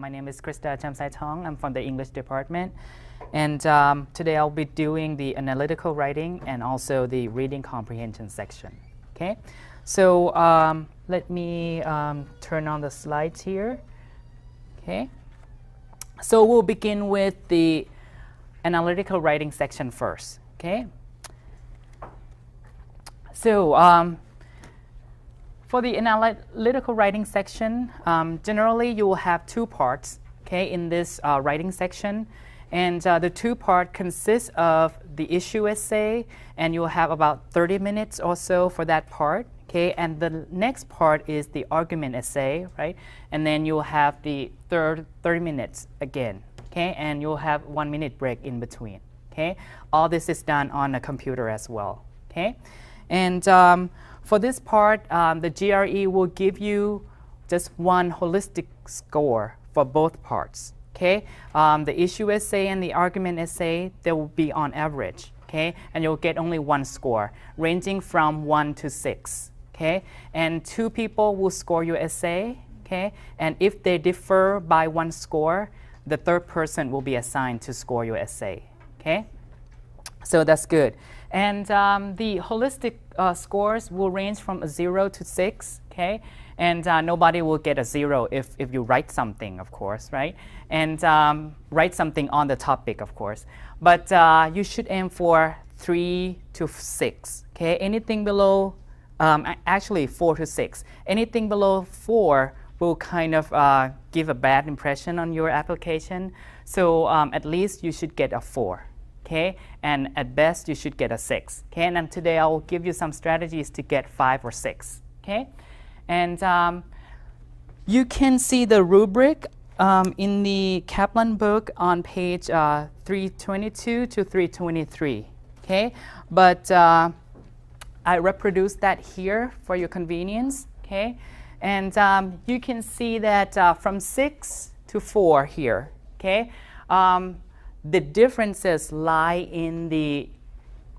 My name is Krista Chamsai-Tong. I'm from the English department. And today I'll be doing the analytical writing and also the reading comprehension section. Okay, so let me turn on the slides here. Okay, so we'll begin with the analytical writing section first. Okay, so for the analytical writing section, generally you will have two parts, okay, in this writing section. And the two parts consist of the issue essay, and you'll have about 30 minutes or so for that part, okay? And the next part is the argument essay, right? And then you'll have the third 30 minutes again, okay? And you'll have 1 minute break in between, okay? All this is done on a computer as well, okay? And for this part, the GRE will give you just one holistic score for both parts. Okay, the issue essay and the argument essay, they will be on average, okay, and you'll get only one score, ranging from 1 to 6, okay, and 2 people will score your essay, okay, and if they differ by 1 score, the third person will be assigned to score your essay, okay, so that's good. And the holistic scores will range from a 0 to 6, okay, and nobody will get a 0 if you write something, of course, right? And write something on the topic, of course. But you should aim for 3 to 6, okay? Anything below, actually 4 to 6. Anything below 4 will kind of give a bad impression on your application. So at least you should get a 4. Okay, and at best you should get a 6. Okay, and then today I will give you some strategies to get 5 or 6. Okay, and you can see the rubric in the Kaplan book on page 322 to 323. Okay, but I reproduced that here for your convenience. Okay, and you can see that from 6 to 4 here. Okay. The differences lie in the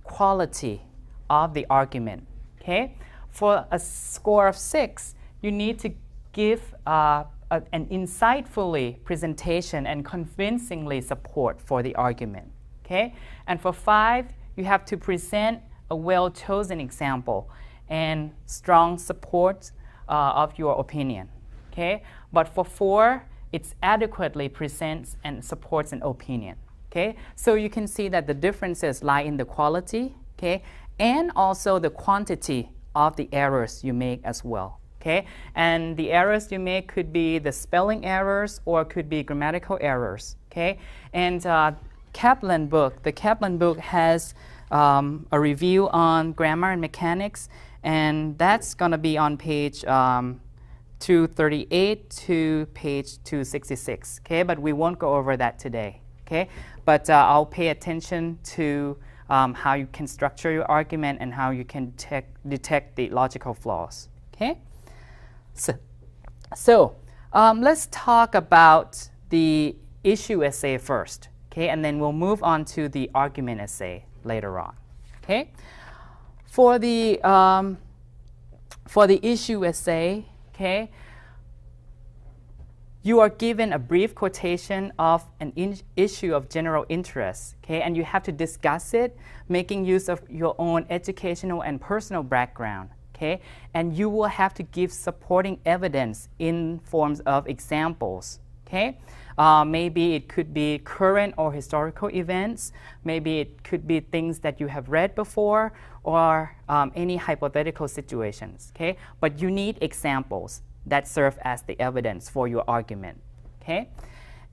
quality of the argument, okay? For a score of 6, you need to give an insightfully presentation and convincingly support for the argument, okay? And for 5, you have to present a well-chosen example and strong support of your opinion, okay? But for 4, it adequately presents and supports an opinion. Okay, so you can see that the differences lie in the quality, okay, and also the quantity of the errors you make as well. Okay, and the errors you make could be the spelling errors or could be grammatical errors. Okay, and the Kaplan book has a review on grammar and mechanics, and that's going to be on page 238 to page 266. Okay, but we won't go over that today. Okay, but I'll pay attention to how you can structure your argument and how you can detect the logical flaws. Okay, so let's talk about the issue essay first. Okay, and then we'll move on to the argument essay later on. Okay, for the issue essay, okay, you are given a brief quotation of an issue of general interest, okay, and you have to discuss it, making use of your own educational and personal background, okay, and you will have to give supporting evidence in forms of examples, okay. Maybe it could be current or historical events, maybe it could be things that you have read before, or any hypothetical situations, okay, but you need examples that serve as the evidence for your argument, okay?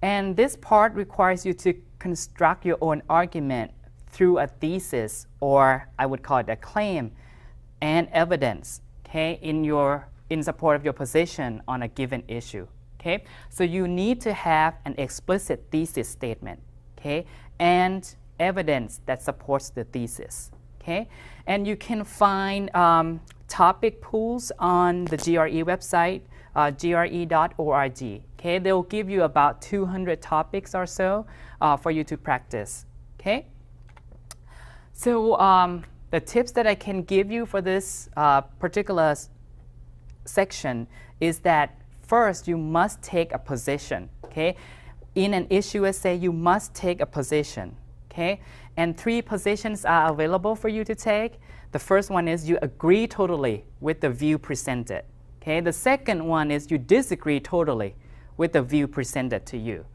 And this part requires you to construct your own argument through a thesis, or I would call it a claim, and evidence, okay, in support of your position on a given issue, okay? So you need to have an explicit thesis statement, okay, and evidence that supports the thesis, okay? And you can find topic pools on the GRE website, gre.org. Okay, they'll give you about 200 topics or so for you to practice. Okay, so the tips that I can give you for this particular section is that first you must take a position, okay? In an issue essay, you must take a position, okay? And 3 positions are available for you to take. The first one is you agree totally with the view presented, okay? The second one is you disagree totally with the view presented to you.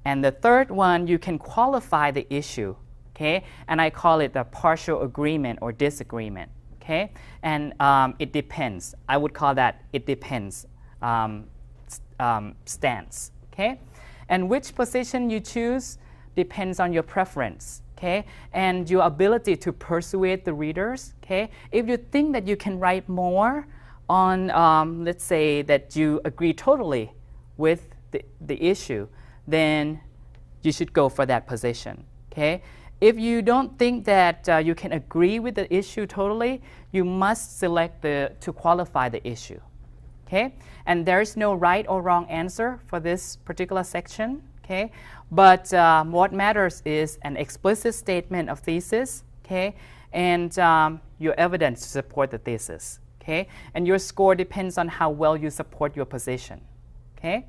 And the third one, you can qualify the issue, okay? And I call it a partial agreement or disagreement, okay? And it depends. I would call that it depends stance, okay? And which position you choose depends on your preference, okay? And your ability to persuade the readers, okay? If you think that you can write more on, let's say that you agree totally with the issue, then you should go for that position, okay? If you don't think that you can agree with the issue totally, you must select to qualify the issue, okay? And there is no right or wrong answer for this particular section, okay? But what matters is an explicit statement of thesis, okay? And your evidence to support the thesis, okay? And your score depends on how well you support your position, okay?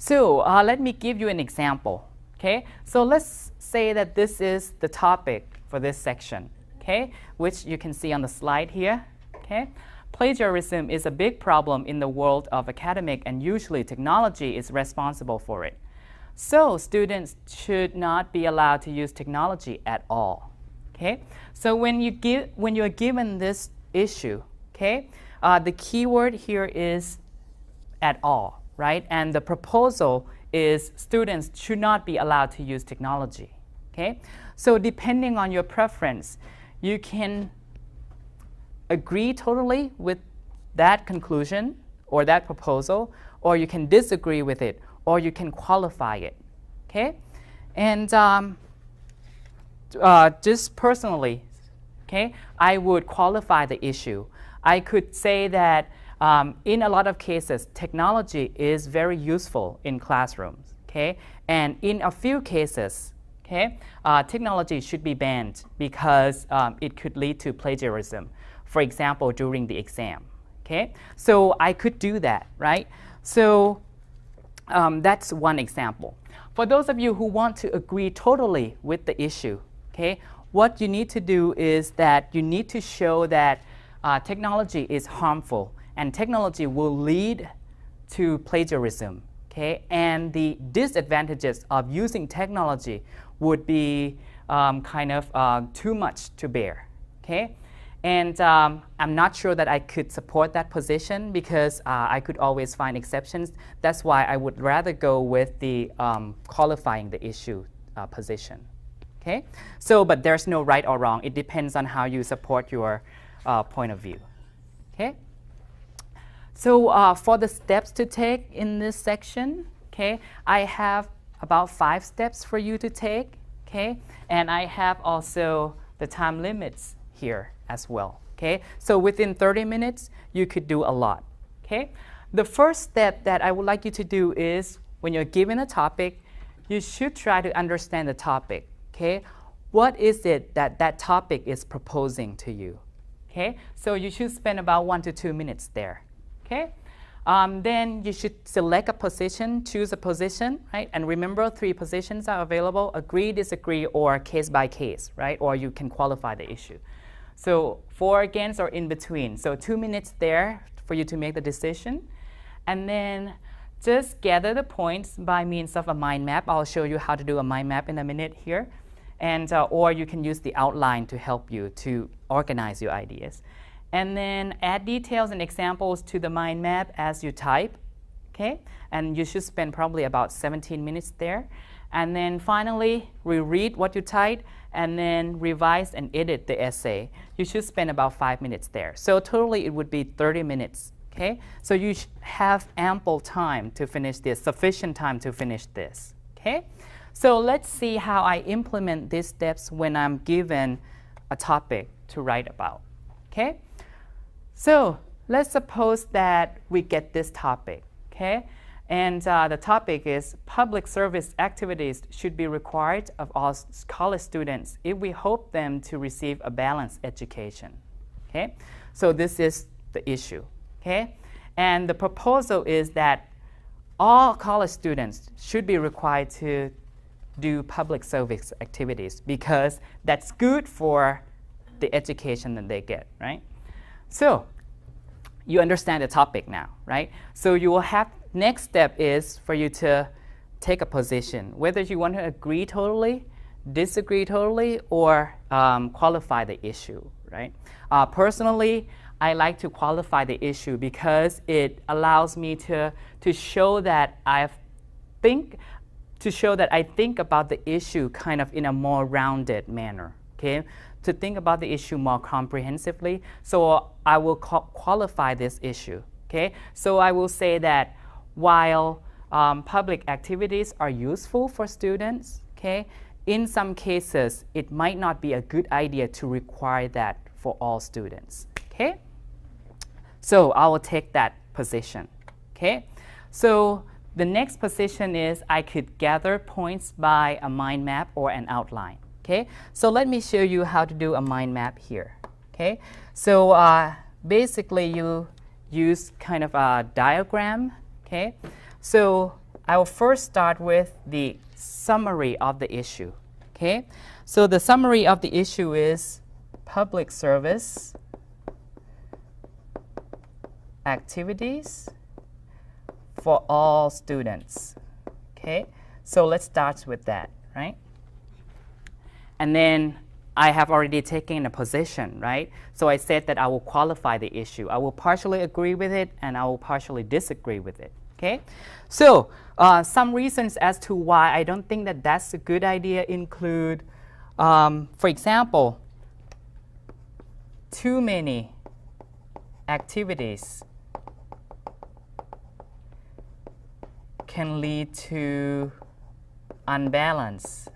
So let me give you an example, okay? So let's say that this is the topic for this section, okay? Which you can see on the slide here, okay? Plagiarism is a big problem in the world of academic, and usually technology is responsible for it. So students should not be allowed to use technology at all, okay? So when you're given this issue, okay, the keyword here is at all, right? And the proposal is students should not be allowed to use technology, okay? So depending on your preference, you can agree totally with that conclusion or that proposal, or you can disagree with it, or you can qualify it, okay? And just personally, okay, I would qualify the issue. I could say that in a lot of cases, technology is very useful in classrooms, okay? And in a few cases, okay, technology should be banned because it could lead to plagiarism, for example, during the exam, okay? So I could do that, right? So that's one example. For those of you who want to agree totally with the issue, okay, what you need to do is that you need to show that technology is harmful and technology will lead to plagiarism, okay? And the disadvantages of using technology would be kind of too much to bear, okay? And I'm not sure that I could support that position because I could always find exceptions. That's why I would rather go with the qualifying the issue position, okay? So, but there's no right or wrong. It depends on how you support your point of view, okay? So for the steps to take in this section, okay, I have about 5 steps for you to take, okay? And I have also the time limits here as well, okay? So within 30 minutes, you could do a lot, okay? The first step that I would like you to do is when you're given a topic, you should try to understand the topic, okay? What is it that that topic is proposing to you, okay? So you should spend about 1 to 2 minutes there, okay? Then you should select a position, choose a position, right? And remember 3 positions are available: agree, disagree, or case by case, right? Or you can qualify the issue. So for, against, or in between. So 2 minutes there for you to make the decision. And then just gather the points by means of a mind map. I'll show you how to do a mind map in a minute here. And, or you can use the outline to help you to organize your ideas. And then add details and examples to the mind map as you type, okay? And you should spend probably about 17 minutes there. And then finally, reread what you typed, and then revise and edit the essay. You should spend about 5 minutes there. So totally it would be 30 minutes, okay? So you have ample time to finish this, sufficient time to finish this, okay? So let's see how I implement these steps when I'm given a topic to write about, okay? So let's suppose that we get this topic, okay? And the topic is public service activities should be required of all college students if we hope them to receive a balanced education, okay? So this is the issue, okay? And the proposal is that all college students should be required to do public service activities because that's good for the education that they get, right? So you understand the topic now, right? So you will have, next step is for you to take a position, whether you want to agree totally, disagree totally, or qualify the issue, right? Personally, I like to qualify the issue because it allows me to show that I think about the issue kind of in a more rounded manner, okay? To think about the issue more comprehensively. So I will qualify this issue, okay? So I will say that while public activities are useful for students, okay, in some cases, it might not be a good idea to require that for all students, okay? So I will take that position, okay? So the next position is I could gather points by a mind map or an outline, okay? So let me show you how to do a mind map here, okay? So basically you use kind of a diagram, okay? So I will first start with the summary of the issue, okay? So the summary of the issue is public service activities for all students, okay? So let's start with that, right? And then I have already taken a position, right? So I said that I will qualify the issue. I will partially agree with it and I will partially disagree with it, okay? So some reasons as to why I don't think that that's a good idea include, for example, too many activities can lead to unbalanced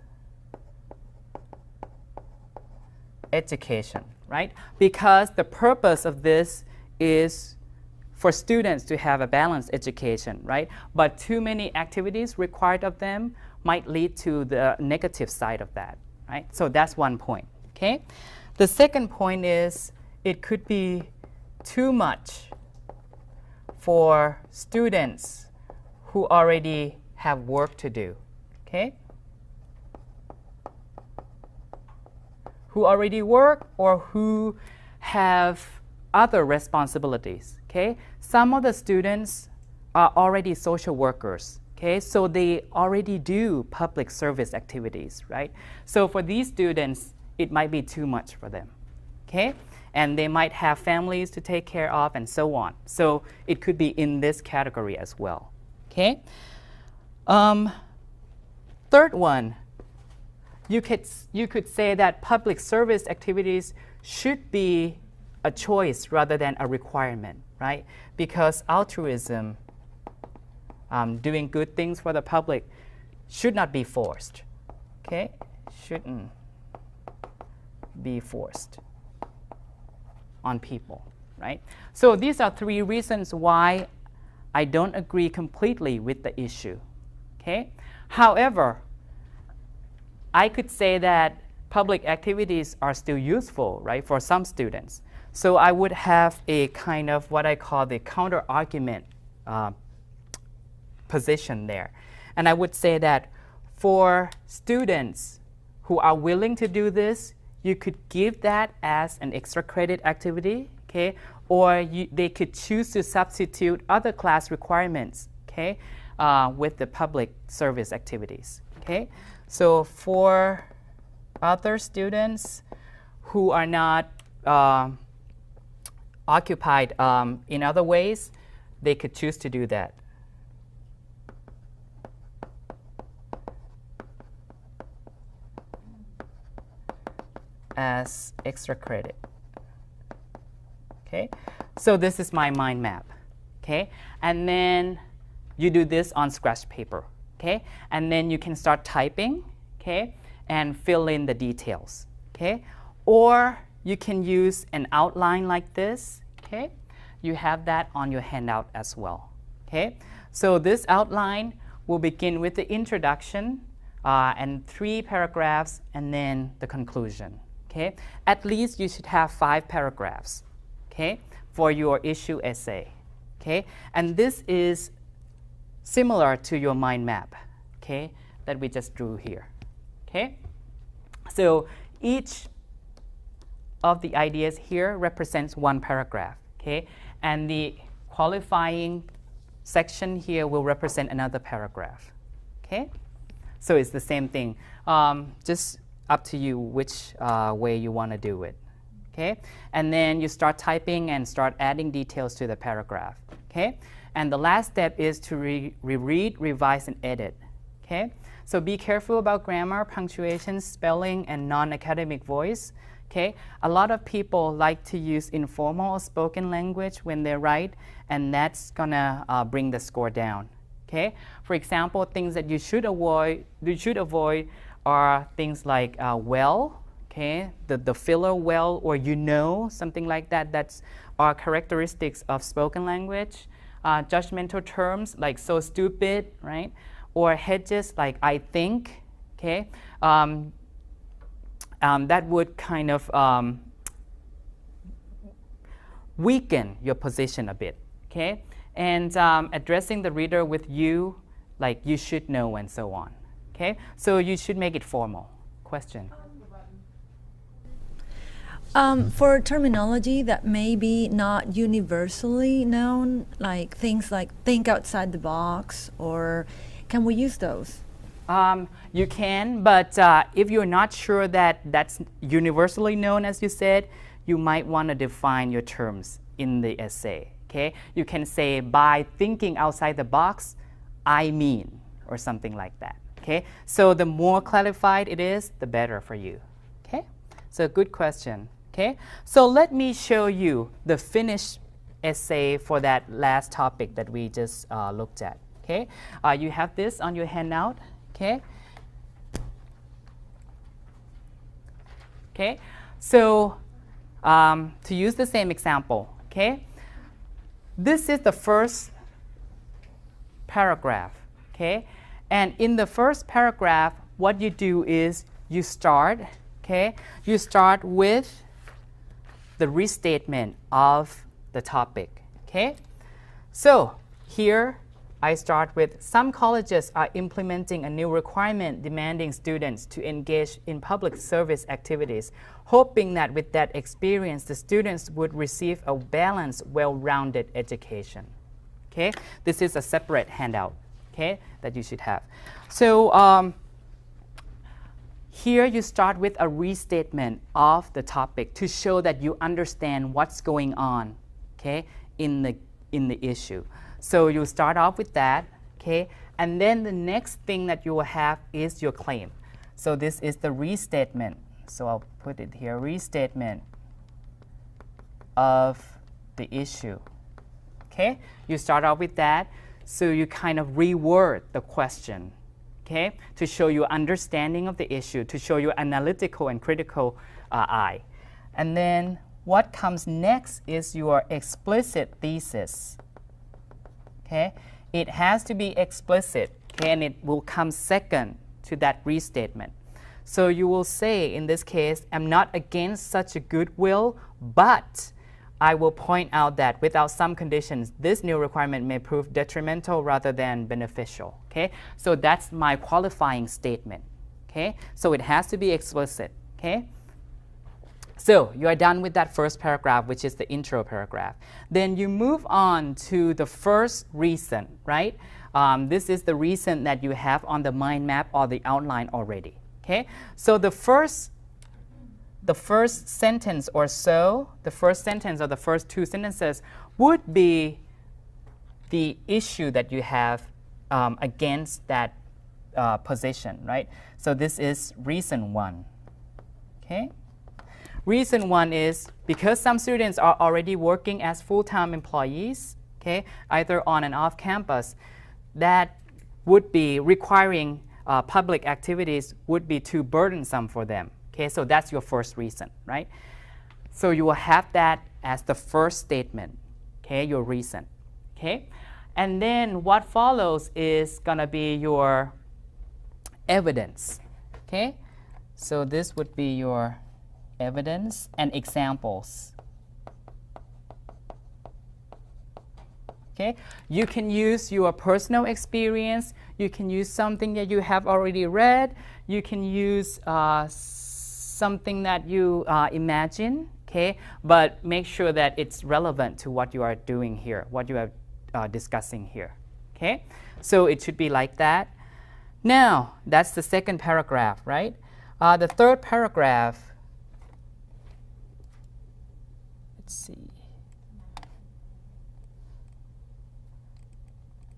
education, right? Because the purpose of this is for students to have a balanced education, right? But too many activities required of them might lead to the negative side of that, right? So that's one point, okay? The second point is it could be too much for students who already have work to do, okay? Who already work or who have other responsibilities, okay? Some of the students are already social workers, okay? So they already do public service activities, right? So for these students, it might be too much for them, okay? And they might have families to take care of and so on. So it could be in this category as well, okay? Third one, you could say that public service activities should be a choice rather than a requirement, right? Because altruism, doing good things for the public, should not be forced, okay? Shouldn't be forced on people, right? So these are three reasons why I don't agree completely with the issue, okay? However, I could say that public activities are still useful, right, for some students. So I would have a kind of what I call the counter-argument position there. And I would say that for students who are willing to do this, you could give that as an extra credit activity, okay? Or they could choose to substitute other class requirements, okay, with the public service activities, okay? So for other students who are not occupied in other ways, they could choose to do that. As extra credit, okay? So this is my mind map, okay? And then you do this on scratch paper, okay? And then you can start typing, okay? And fill in the details, okay? Or you can use an outline like this, okay? You have that on your handout as well, okay? So this outline will begin with the introduction and 3 paragraphs and then the conclusion, okay? At least you should have 5 paragraphs, okay, for your issue essay, okay? And this is similar to your mind map, okay, that we just drew here, okay? So each of the ideas here represents one paragraph, okay? And the qualifying section here will represent another paragraph, okay? So it's the same thing. Just up to you which way you want to do it, okay? And then you start typing and start adding details to the paragraph, okay? And the last step is to reread, revise, and edit, okay? So be careful about grammar, punctuation, spelling, and non-academic voice, okay? A lot of people like to use informal or spoken language when they write, and that's gonna bring the score down, okay? For example, things that you should avoid are things like well, okay? The filler well, or you know, something like that. That's are characteristics of spoken language. Judgmental terms like so stupid, right? Or hedges like I think, okay? That would kind of weaken your position a bit, okay? And addressing the reader with you, like you should know and so on, okay? So you should make it formal. Question? For terminology that may be not universally known, like things like think outside the box, or can we use those? You can, but if you're not sure that that's universally known, as you said, you might want to define your terms in the essay, okay? You can say, by thinking outside the box, I mean, or something like that, okay? So the more clarified it is, the better for you, okay? So good question, okay? So let me show you the finished essay for that last topic that we just looked at, okay? You have this on your handout, okay? Okay, so to use the same example, okay? This is the first paragraph, okay? And in the first paragraph, what you do is you start, okay? You start with the restatement of the topic, okay? So here I start with, some colleges are implementing a new requirement demanding students to engage in public service activities, hoping that with that experience, the students would receive a balanced, well-rounded education. Okay, this is a separate handout, okay, that you should have. So here you start with a restatement of the topic to show that you understand what's going on, okay, in the issue. So you start off with that, okay? And then the next thing that you will have is your claim. So this is the restatement. So I'll put it here, restatement of the issue, okay? You start off with that. So you kind of reword the question, okay? To show your understanding of the issue, to show your analytical and critical eye. And then what comes next is your explicit thesis. Okay? It has to be explicit, okay, and it will come second to that restatement. So you will say, in this case, I'm not against such a goodwill, but I will point out that without some conditions, this new requirement may prove detrimental rather than beneficial. Okay? So that's my qualifying statement. Okay? So it has to be explicit. Okay? So you are done with that first paragraph, which is the intro paragraph. Then you move on to the first reason, right? This is the reason that you have on the mind map or the outline already. Okay? So the first sentence or so, the first sentence or the first two sentences would be the issue that you have against that position, right? So this is reason one. Okay? Reason one is because some students are already working as full-time employees, okay, either on and off campus, that would be requiring public activities would be too burdensome for them. Okay, so that's your first reason, right? So you will have that as the first statement, okay, your reason, okay? And then what follows is gonna be your evidence, okay? So this would be your evidence and examples. Okay? You can use your personal experience. You can use something that you have already read. You can use something that you imagine. Okay? But make sure that it's relevant to what you are doing here, what you are discussing here. Okay? So it should be like that. Now, that's the second paragraph, right? The third paragraph, let's see.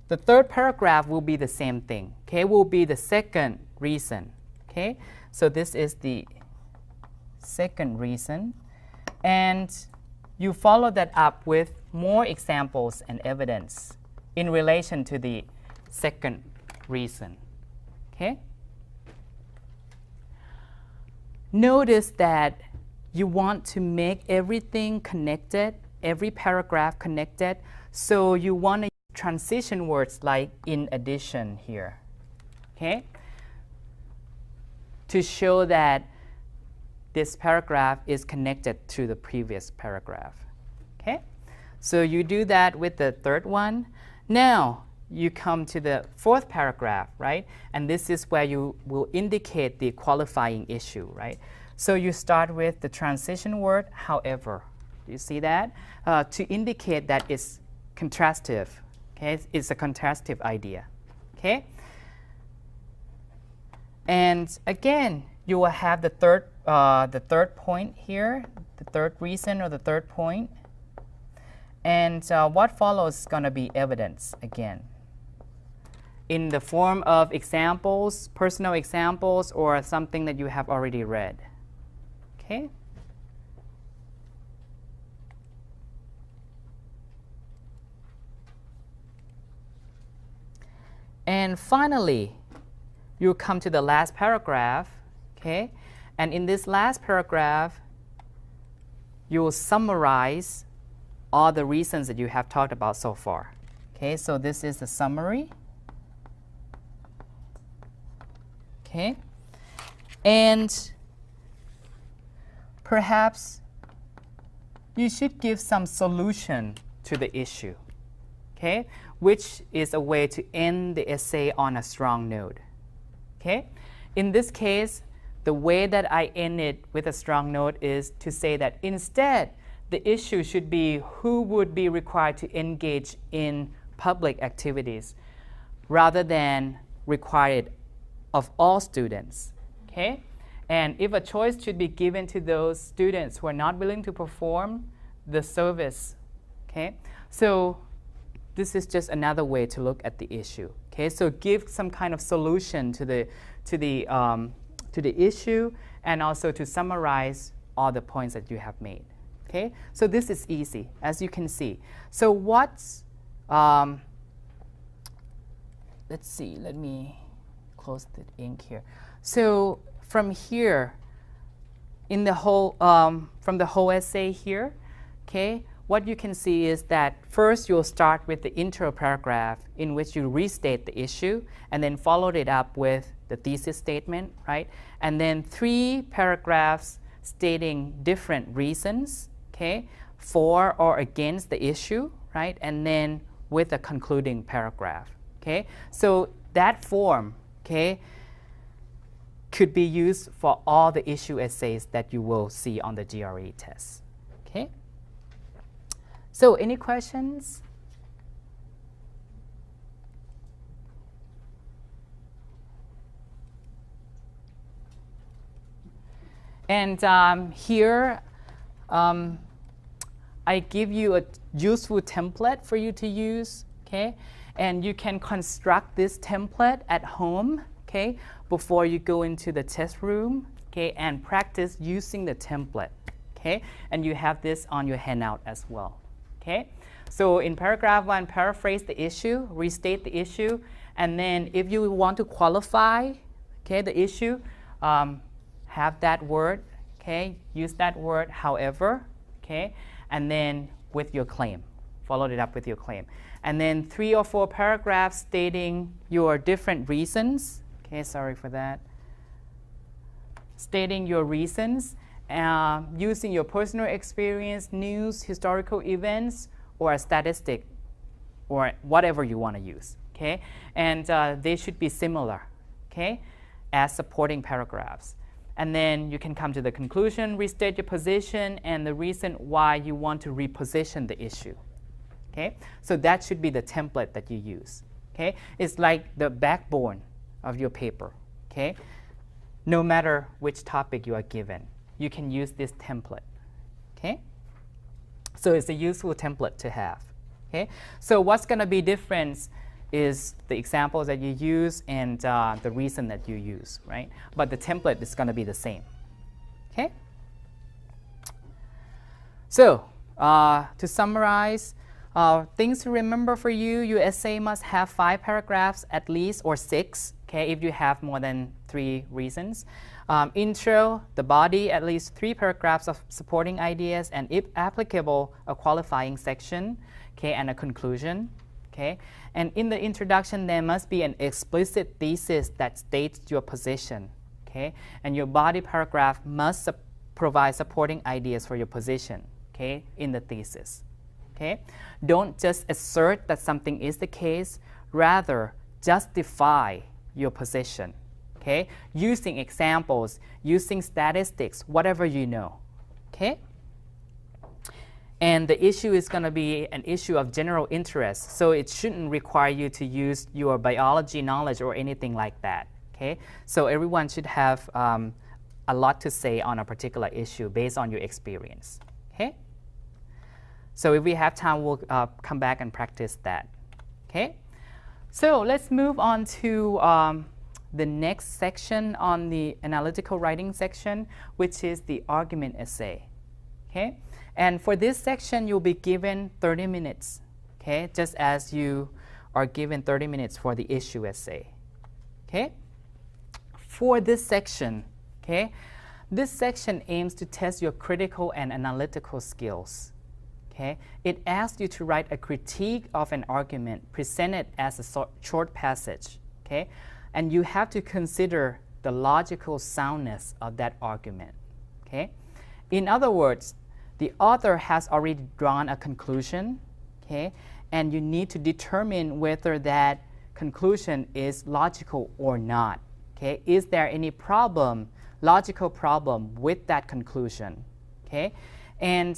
The third paragraph will be the same thing, okay? Will be the second reason, okay? So this is the second reason. And you follow that up with more examples and evidence in relation to the second reason, okay? Notice that you want to make everything connected, every paragraph connected, so you want to transition words like in addition here, okay? To show that this paragraph is connected to the previous paragraph, okay? So you do that with the third one. Now you come to the fourth paragraph, right? And this is where you will indicate the qualifying issue, right? So you start with the transition word, however. You see that? To indicate that it's contrastive. Okay, it's a contrastive idea. Okay, and again, you will have the third point here, the third reason or the third point, and what follows is going to be evidence again, in the form of examples, personal examples, or something that you have already read. Okay. And finally, you come to the last paragraph, okay? And in this last paragraph, you will summarize all the reasons that you have talked about so far. Okay, so this is the summary. Okay, and perhaps you should give some solution to the issue. Okay, which is a way to end the essay on a strong note. Okay? In this case, the way that I end it with a strong note is to say that instead, the issue should be who would be required to engage in public activities rather than required of all students. Okay? And if a choice should be given to those students who are not willing to perform the service. Okay? So this is just another way to look at the issue. Okay, so give some kind of solution to the issue, and also to summarize all the points that you have made. Okay, so this is easy, as you can see. So what's let's see. Let me close the ink here. So from here, in the whole from the whole essay here, okay. What you can see is that first you'll start with the intro paragraph in which you restate the issue and then followed it up with the thesis statement, right? And then 3 paragraphs stating different reasons, okay, for or against the issue, right? And then with a concluding paragraph, okay? So that form, okay, could be used for all the issue essays that you will see on the GRE test, okay? So any questions? And here, I give you a useful template for you to use, okay? And you can construct this template at home, okay, before you go into the test room, okay, and practice using the template, okay? And you have this on your handout as well. Okay, so in paragraph 1, paraphrase the issue, restate the issue, and then if you want to qualify, okay, the issue, have that word, okay, use that word, however, okay, and then with your claim, followed it up with your claim, and then 3 or 4 paragraphs stating your different reasons. Okay, sorry for that. Stating your reasons. Using your personal experience, news, historical events, or a statistic or whatever you want to use, okay? And they should be similar, okay, as supporting paragraphs. And then you can come to the conclusion, restate your position, and the reason why you want to reposition the issue, okay? So that should be the template that you use, okay? It's like the backbone of your paper, okay? No matter which topic you are given, you can use this template, okay? So it's a useful template to have, okay? So what's going to be different is the examples that you use and the reason that you use, right? But the template is going to be the same, okay? So to summarize, things to remember for you, your essay must have 5 paragraphs at least, or 6, okay, if you have more than 3 reasons. Intro, the body, at least 3 paragraphs of supporting ideas, and if applicable, a qualifying section, okay, and a conclusion, okay. And in the introduction, there must be an explicit thesis that states your position, okay. And your body paragraph must provide supporting ideas for your position, okay, in the thesis, okay. Don't just assert that something is the case, rather justify your position, okay, using examples, using statistics, whatever you know, okay. And the issue is going to be an issue of general interest, so it shouldn't require you to use your biology knowledge or anything like that, okay. So everyone should have a lot to say on a particular issue based on your experience, okay. So if we have time, we'll come back and practice that, okay. So let's move on to the next section on the analytical writing section, which is the argument essay, okay. And for this section, you'll be given 30 minutes, okay, just as you are given 30 minutes for the issue essay, okay. For this section, okay, this section aims to test your critical and analytical skills, okay. It asks you to write a critique of an argument presented as a short passage, okay, and you have to consider the logical soundness of that argument, okay. In other words, the author has already drawn a conclusion, okay, and you need to determine whether that conclusion is logical or not, okay. Is there any problem, logical problem with that conclusion, okay? And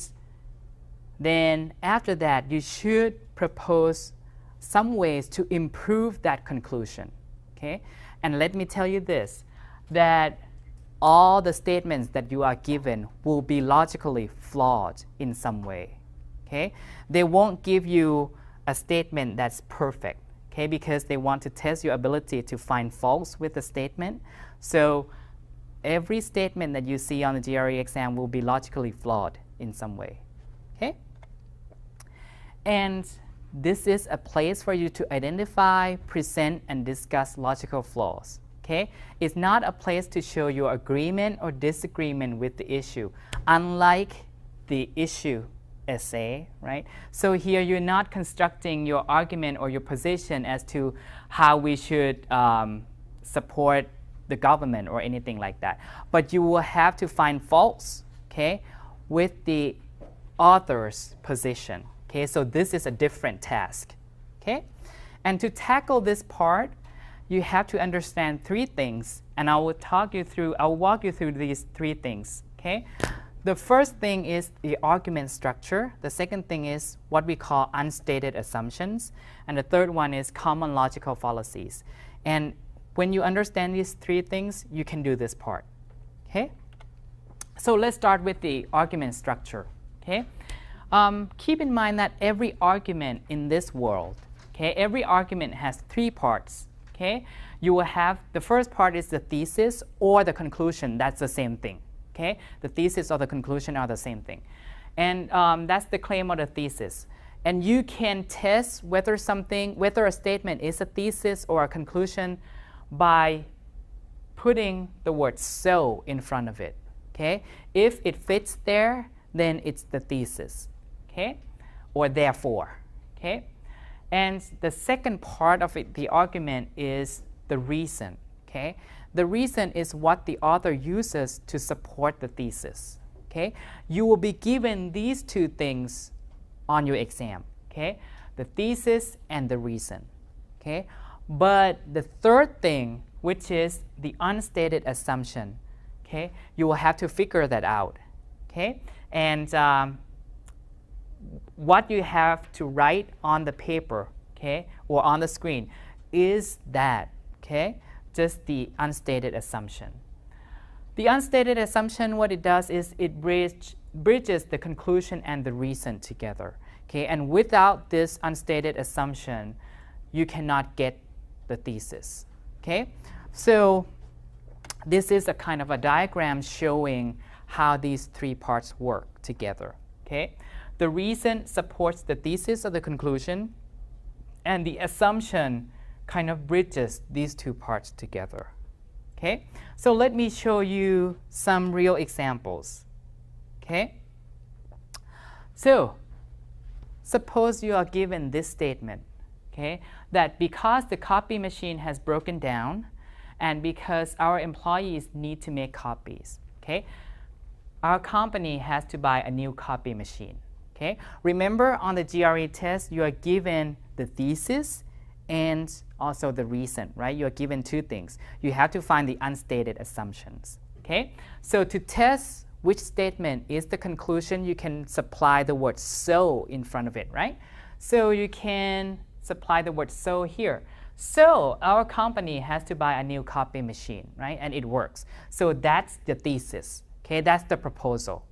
then after that, you should propose some ways to improve that conclusion, okay? And let me tell you this, that all the statements that you are given will be logically flawed in some way, okay? They won't give you a statement that's perfect, okay, because they want to test your ability to find faults with the statement. So every statement that you see on the GRE exam will be logically flawed in some way, okay? And this is a place for you to identify, present, and discuss logical flaws, okay? It's not a place to show your agreement or disagreement with the issue, unlike the issue essay, right? So here you're not constructing your argument or your position as to how we should support the government or anything like that. But you will have to find faults, okay, with the author's position, okay? So this is a different task, okay? And to tackle this part, you have to understand 3 things, and I'll walk you through these 3 things, okay? The first thing is the argument structure. The second thing is what we call unstated assumptions. And the third one is common logical fallacies. And when you understand these 3 things, you can do this part, okay? So let's start with the argument structure, okay? Keep in mind that every argument in this world, okay, every argument has 3 parts, okay? You will have, the first part is the thesis or the conclusion. That's the same thing, okay? The thesis or the conclusion are the same thing. And that's the claim or the thesis. And you can test whether a statement is a thesis or a conclusion by putting the word so in front of it, okay? If it fits there, then it's the thesis, okay? Or therefore, okay? And the second part of it, the argument, is the reason, okay? The reason is what the author uses to support the thesis, okay? You will be given these 2 things on your exam, okay? the thesis, and the reason. Okay? But the third thing, which is the unstated assumption, okay, you will have to figure that out. Okay? And what you have to write on the paper, okay, or on the screen is that, okay, just the unstated assumption. The unstated assumption, what it does is it bridges the conclusion and the reason together. Okay? And without this unstated assumption, you cannot get the thesis. Okay? So this is a kind of a diagram showing how these three parts work together. Okay? The reason supports the thesis or the conclusion, and the assumption kind of bridges these two parts together. Okay? So let me show you some real examples. Okay? So suppose you are given this statement, okay, that because the copy machine has broken down and because our employees need to make copies, okay, our company has to buy a new copy machine. Okay? Remember, on the GRE test, you are given the thesis and also the reason, right? You are given two things. You have to find the unstated assumptions. Okay? So to test which statement is the conclusion, you can supply the word so in front of it, right? So you can supply the word so here. So our company has to buy a new copy machine, right? And it works. So that's the thesis. Okay? That's the proposal.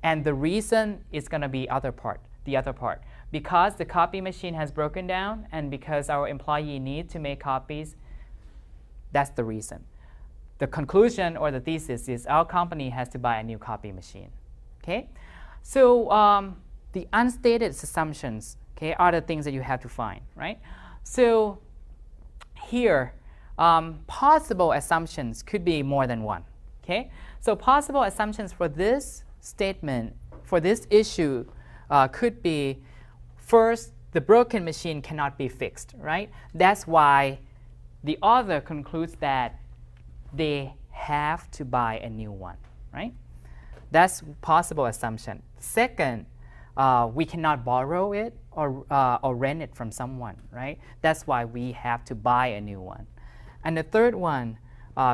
And the reason is going to be the other part. Because the copy machine has broken down and because our employee need to make copies, that's the reason. The conclusion or the thesis is our company has to buy a new copy machine. Okay? So the unstated assumptions, okay, are the things that you have to find, right? So here, possible assumptions could be more than one. Okay? So possible assumptions for this statement, for this issue, could be, first, the broken machine cannot be fixed, right? That's why the author concludes that they have to buy a new one, right? That's possible assumption. Second, we cannot borrow it or rent it from someone, right? That's why we have to buy a new one. And the third one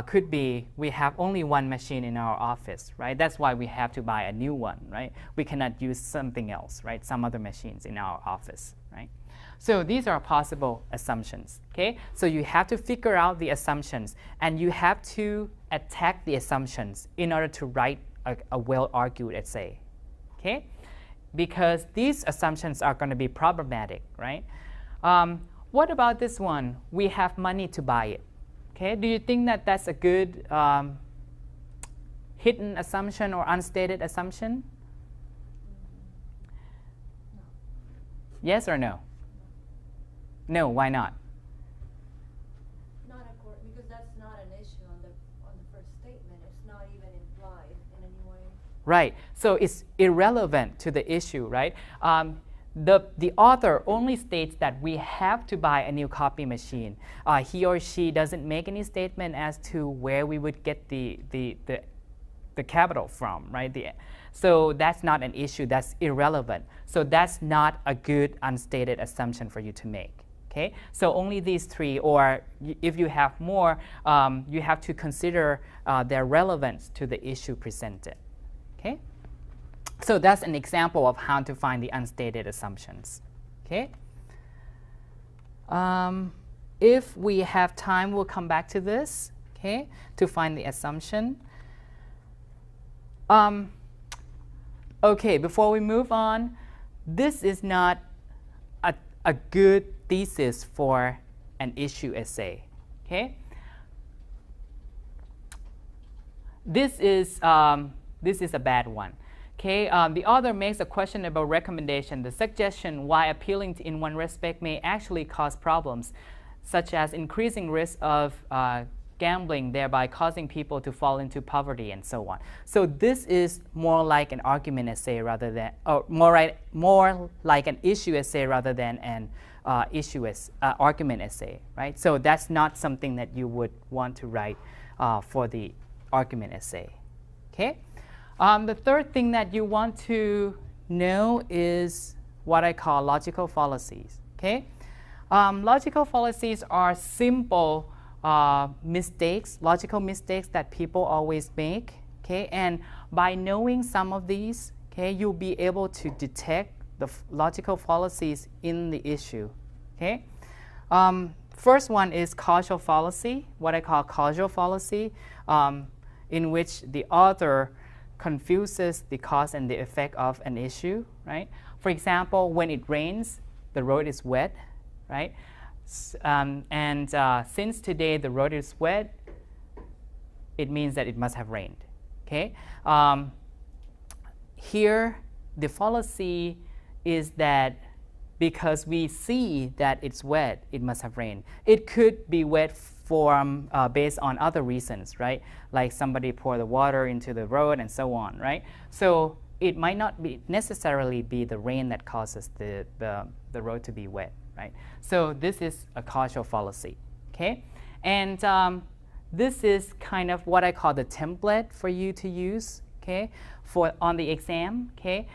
could be we have only one machine in our office, right? That's why we have to buy a new one, right? We cannot use something else, right? Some other machines in our office, right? So these are possible assumptions, okay? So you have to figure out the assumptions, and you have to attack the assumptions in order to write a well-argued essay, okay? Because these assumptions are going to be problematic, right? What about this one? We have money to buy it. Okay, do you think that that's a good hidden assumption or unstated assumption? No. Yes or no? No, why not? Not because that's not an issue on the first statement. It's not even implied in any way. Right. So it's irrelevant to the issue, right? The author only states that we have to buy a new copy machine. He or she doesn't make any statement as to where we would get the capital from, right? So that's not an issue. That's irrelevant. So that's not a good unstated assumption for you to make. Okay? So only these three, or if you have more, you have to consider their relevance to the issue presented. Okay? So that's an example of how to find the unstated assumptions. Okay? If we have time, we'll come back to this, okay, to find the assumption. Okay, before we move on, this is not a good thesis for an issue essay. Okay? This is a bad one. Okay, the author makes a questionable recommendation. The suggestion, why appealing in one respect, may actually cause problems, such as increasing risk of gambling, thereby causing people to fall into poverty, and so on. So this is more like an argument essay rather than, or more like an issue essay rather than an argument essay, right? So that's not something that you would want to write for the argument essay. Okay. The third thing that you want to know is what I call logical fallacies. Okay? Logical fallacies are simple mistakes, logical mistakes that people always make. Okay? And by knowing some of these, okay, you'll be able to detect the logical fallacies in the issue. Okay? First one is causal fallacy, what I call causal fallacy, in which the author confuses the cause and the effect of an issue, right? For example, when it rains, the road is wet, right? Since today the road is wet, it means that it must have rained, okay? Here, the fallacy is that because we see that it's wet, it must have rained. It could be wet based on other reasons, right? Like somebody poured the water into the road and so on, right? So it might not necessarily be the rain that causes the road to be wet, right? So this is a causal fallacy, okay? And this is kind of what I call the template for you to use, okay, on the exam, okay?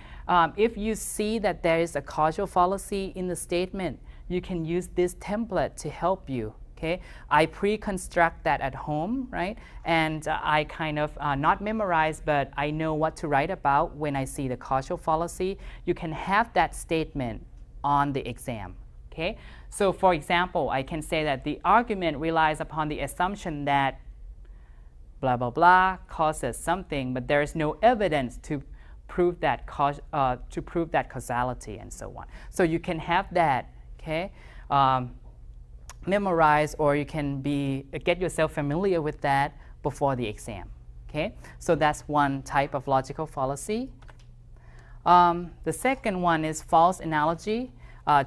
If you see that there is a causal fallacy in the statement, you can use this template to help you. Okay? I pre-construct that at home, right? And I kind of not memorize, but I know what to write about when I see the causal fallacy. You can have that statement on the exam. Okay? So for example, I can say that the argument relies upon the assumption that blah, blah, blah causes something, but there is no evidence to prove that causality and so on. So you can have that, okay, memorize, or you can get yourself familiar with that before the exam. Okay, so that's one type of logical fallacy. The second one is false analogy.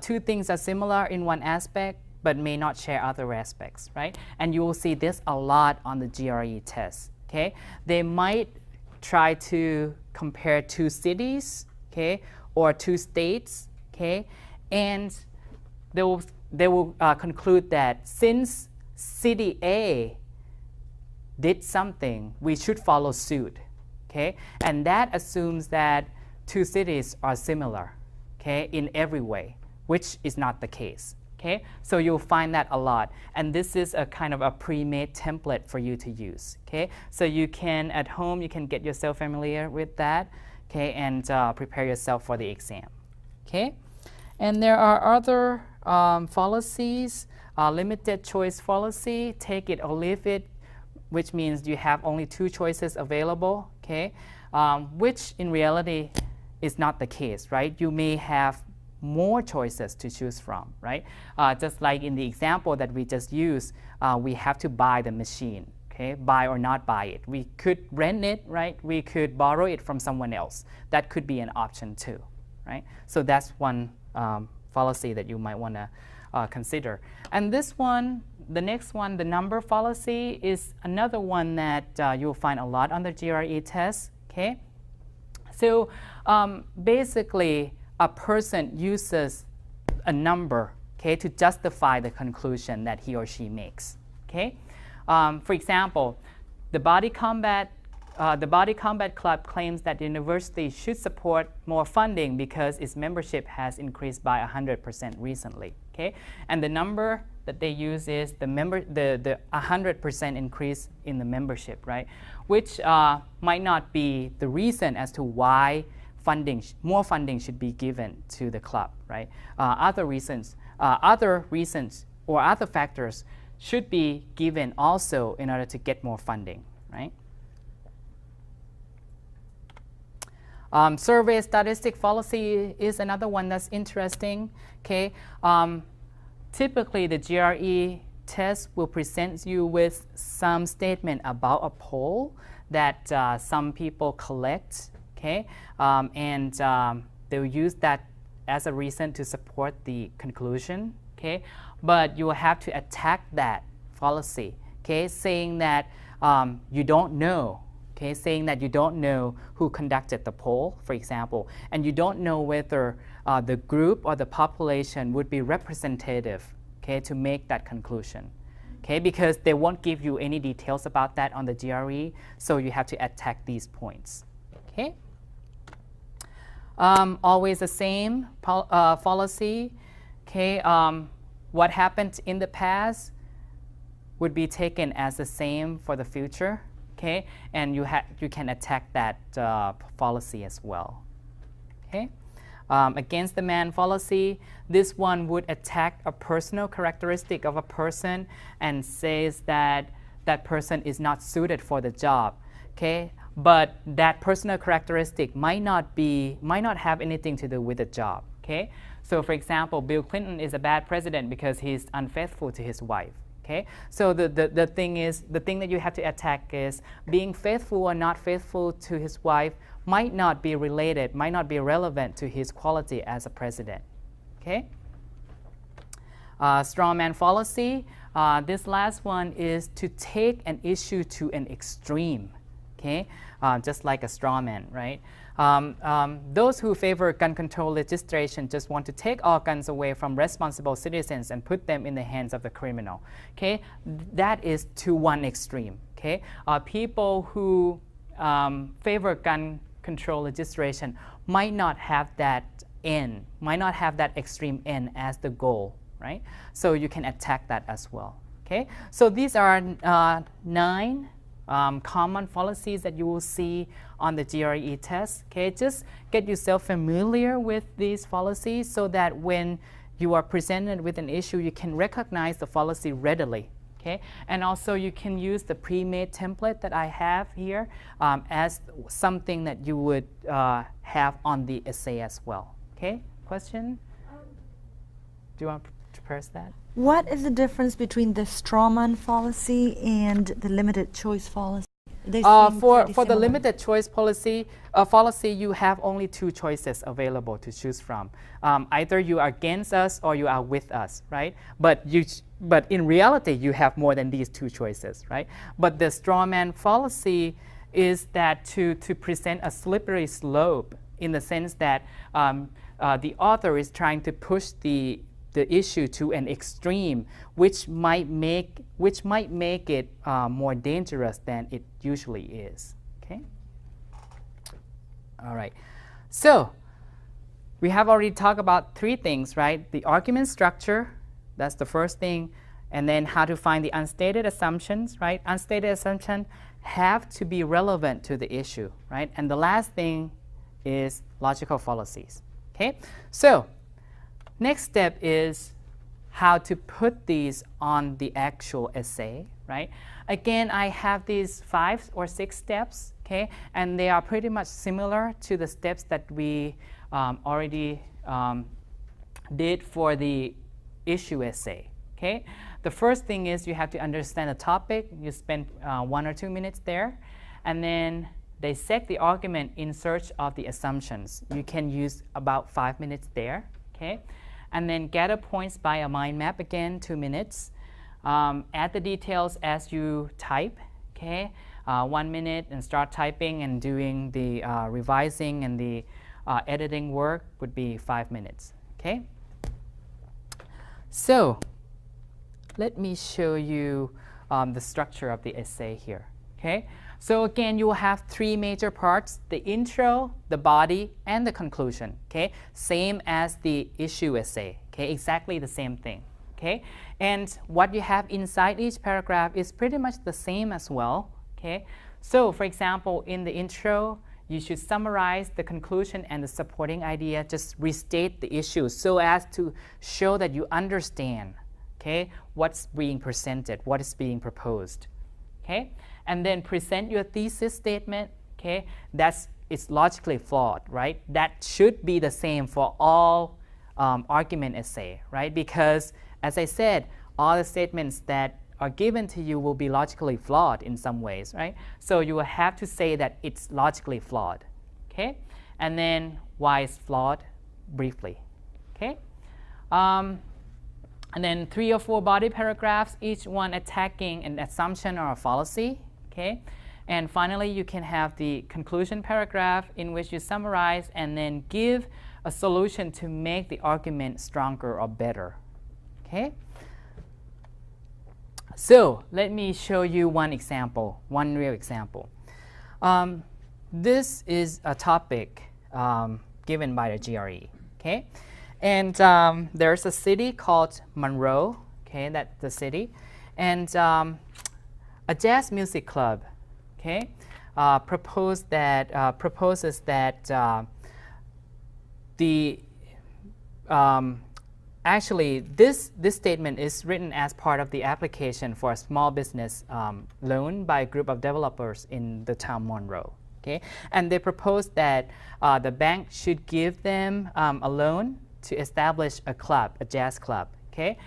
Two things are similar in one aspect, but may not share other aspects, right? And you will see this a lot on the GRE test. Okay, they might try to compare two cities, okay, or two states, okay, and they will conclude that since city A did something, we should follow suit, okay, and that assumes that two cities are similar, okay, in every way, which is not the case. Okay, so you'll find that a lot, and this is a kind of a pre-made template for you to use. Okay, so you can at home you can get yourself familiar with that, okay, and prepare yourself for the exam. Okay, and there are other fallacies. Limited choice fallacy, take it or leave it, which means you have only two choices available. Okay, which in reality is not the case, right? You may have more choices to choose from, right? Just like in the example that we just used, we have to buy the machine, okay? Buy or not buy it. We could rent it, right? We could borrow it from someone else. That could be an option too, right? So that's one fallacy that you might want to consider. And this one, the next one, the number fallacy, is another one that you'll find a lot on the GRE test, okay? So basically, a person uses a number, okay, to justify the conclusion that he or she makes. Okay, for example, the Body Combat Club claims that the university should support more funding because its membership has increased by 100% recently. Okay, and the number that they use is the 100% increase in the membership, right? Which might not be the reason as to why more funding should be given to the club, right? Other reasons or other factors should be given also in order to get more funding, right? Survey statistic fallacy is another one that's interesting. Okay, typically the GRE test will present you with some statement about a poll that some people collect. Okay, they'll use that as a reason to support the conclusion. Okay, but you will have to attack that fallacy. Okay, saying that you don't know. Okay, saying that you don't know who conducted the poll, for example, and you don't know whether the group or the population would be representative. Okay, to make that conclusion. Okay, because they won't give you any details about that on the GRE, so you have to attack these points. Okay. Always the same fallacy Okay, what happened in the past would be taken as the same for the future. Okay, and you can attack that fallacy as well. Okay, against the man fallacy, this one would attack a personal characteristic of a person and says that that person is not suited for the job. Okay, but that personal characteristic might not have anything to do with the job. Okay, so for example, Bill Clinton is a bad president because he's unfaithful to his wife. Okay, so the thing that you have to attack is being faithful or not faithful to his wife might not be related, might not be relevant to his quality as a president. Okay. Straw man fallacy. This last one is to take an issue to an extreme. Okay, just like a straw man, right? Those who favor gun control legislation just want to take all guns away from responsible citizens and put them in the hands of the criminal. Okay, that is to one extreme. Okay, people who favor gun control legislation might not have that end, might not have that extreme end as the goal, right? So you can attack that as well. Okay, so these are 9 common fallacies that you will see on the GRE test. Okay, just get yourself familiar with these fallacies so that when you are presented with an issue, you can recognize the fallacy readily. Okay, and also you can use the pre-made template that I have here as something that you would have on the essay as well. Okay, question? Do you want to press that? What is the difference between the straw man fallacy and the limited choice fallacy? For the limited choice fallacy, you have only 2 choices available to choose from. Either you are against us or you are with us, right? But in reality, you have more than these 2 choices, right? But the straw man fallacy is that to present a slippery slope in the sense that the author is trying to push the issue to an extreme, which might make it more dangerous than it usually is. Okay. All right. So we have already talked about 3 things, right? The argument structure, that's the first thing, and then how to find the unstated assumptions, right? Unstated assumptions have to be relevant to the issue, right? And the last thing is logical fallacies. Okay. So next step is how to put these on the actual essay, right? Again, I have these 5 or 6 steps, okay? And they are pretty much similar to the steps that we already did for the issue essay, okay? The first thing is you have to understand the topic. You spend 1 or 2 minutes there. And then dissect the argument in search of the assumptions. You can use about 5 minutes there, okay? And then gather points by a mind map again, 2 minutes. Add the details as you type, okay? 1 minute and start typing and doing the revising and the editing work would be 5 minutes, okay? So let me show you the structure of the essay here, okay? So again, you will have 3 major parts: the intro, the body, and the conclusion. Okay, same as the issue essay. Okay, exactly the same thing. Okay, and what you have inside each paragraph is pretty much the same as well. Okay, so for example, in the intro, you should summarize the conclusion and the supporting idea. Just restate the issue so as to show that you understand. Okay, what's being presented, what is being proposed. Okay. And then present your thesis statement, okay? It's logically flawed, right? That should be the same for all argument essay, right? Because, as I said, all the statements that are given to you will be logically flawed in some ways, right? So you will have to say that it's logically flawed, okay? And then why it's flawed, briefly, okay? And then 3 or 4 body paragraphs, each one attacking an assumption or a fallacy. Okay, and finally, you can have the conclusion paragraph in which you summarize and then give a solution to make the argument stronger or better. Okay. So let me show you one example, one real example. This is a topic given by the GRE. Okay, And there's a city called Monroe, okay, that's the city, and a jazz music club, okay, proposes that the actually this statement is written as part of the application for a small business loan by a group of developers in the town Monroe. Okay, and they propose that the bank should give them a loan to establish a club, a jazz club. Okay,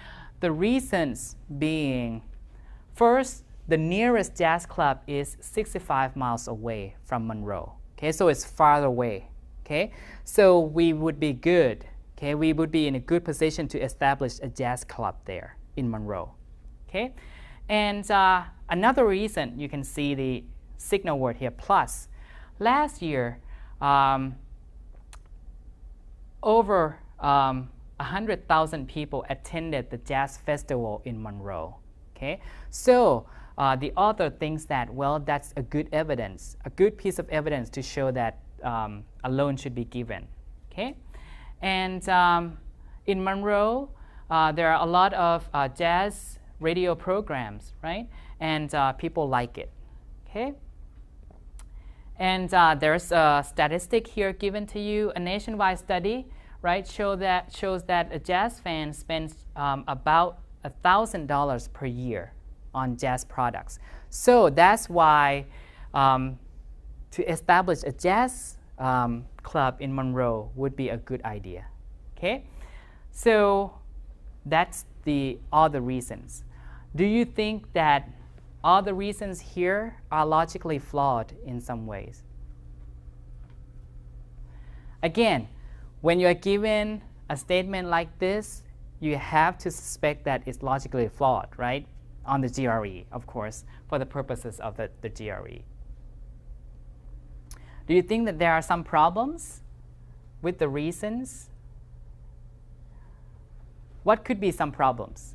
the reasons being, first, the nearest jazz club is 65 miles away from Monroe. Okay, so it's far away. Okay, so we would be good. Okay, we would be in a good position to establish a jazz club there in Monroe. Okay, and another reason, you can see the signal word here, plus. Last year, over 100,000 people attended the jazz festival in Monroe. Okay, so the author thinks that, well, that's a good evidence, a good piece of evidence to show that a loan should be given. Okay, and in Monroe, there are a lot of jazz radio programs, right? And people like it. Okay. And there's a statistic here given to you. A nationwide study, right, shows that a jazz fan spends about $1,000 per year on jazz products. So that's why to establish a jazz club in Monroe would be a good idea. Okay, so that's all the reasons. Do you think that all the reasons here are logically flawed in some ways? Again, when you are given a statement like this, you have to suspect that it's logically flawed, right? On the GRE, of course, for the purposes of the GRE. Do you think that there are some problems with the reasons? What could be some problems?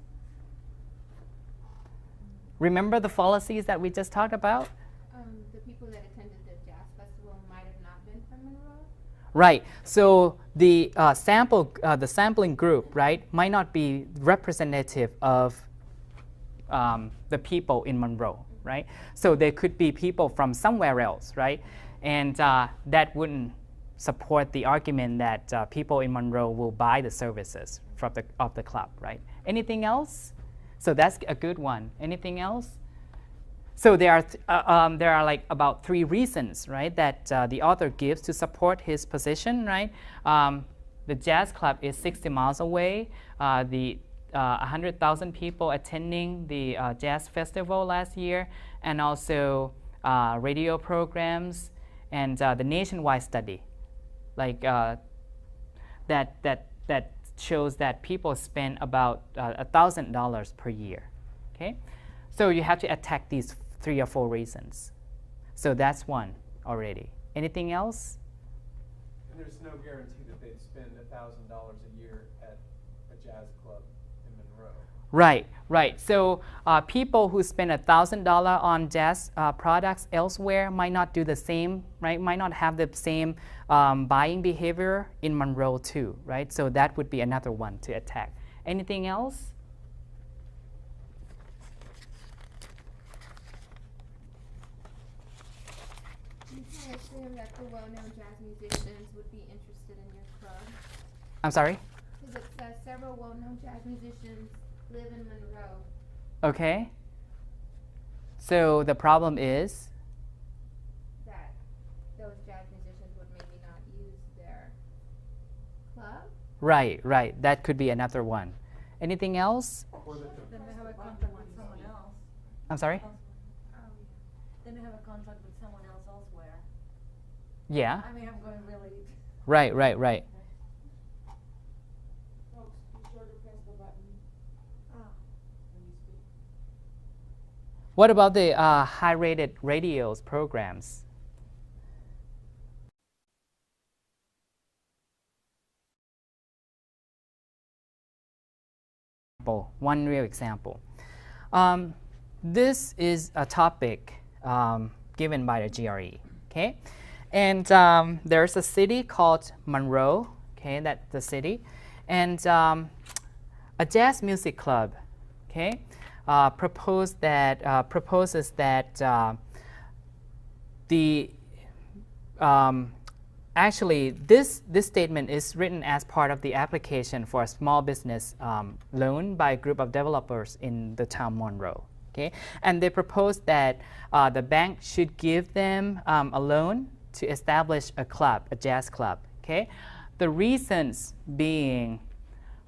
Remember the fallacies that we just talked about? The people that attended the jazz festival might have not been from Monroe. Right. So the sampling group, right, might not be representative of the people in Monroe, right? So there could be people from somewhere else, right? And that wouldn't support the argument that people in Monroe will buy the services of the club, right? Anything else? So that's a good one. Anything else? So there are like about 3 reasons, right, that the author gives to support his position, right? The jazz club is 60 miles away. The 100,000 people attending the jazz festival last year, and also radio programs, and the nationwide study, like that shows that people spend about $1,000 per year. Okay, so you have to attack these 3 or 4 reasons. So that's one already. Anything else? And there's no guarantee that they'd spend $1,000 a year at a jazz club in Monroe. Right, right. So people who spend $1,000 on jazz products elsewhere might not do the same, right? Might not have the same buying behavior in Monroe too, right? So that would be another one to attack. Anything else? You can assume that the well-known jazz musicians would be interested in your club. I'm sorry? Because it says several well-known jazz musicians live in Monroe. Okay. So the problem is? That those jazz musicians would maybe not use their club. Right, right. That could be another one. Anything else? Or that the Then they have a contract with someone else. I'm sorry? Then they have a contract with someone else elsewhere. Yeah. I mean, I'm going really. Right, right, right. Folks, be sure to press the button when you speak. What about the high-rated radios programs? One real example. This is a topic given by the GRE, okay? And there's a city called Monroe, okay, that's the city. And a jazz music club, okay, proposes that actually this statement is written as part of the application for a small business loan by a group of developers in the town Monroe. Okay, and they propose that the bank should give them a loan to establish a club, a jazz club. Okay, the reasons being,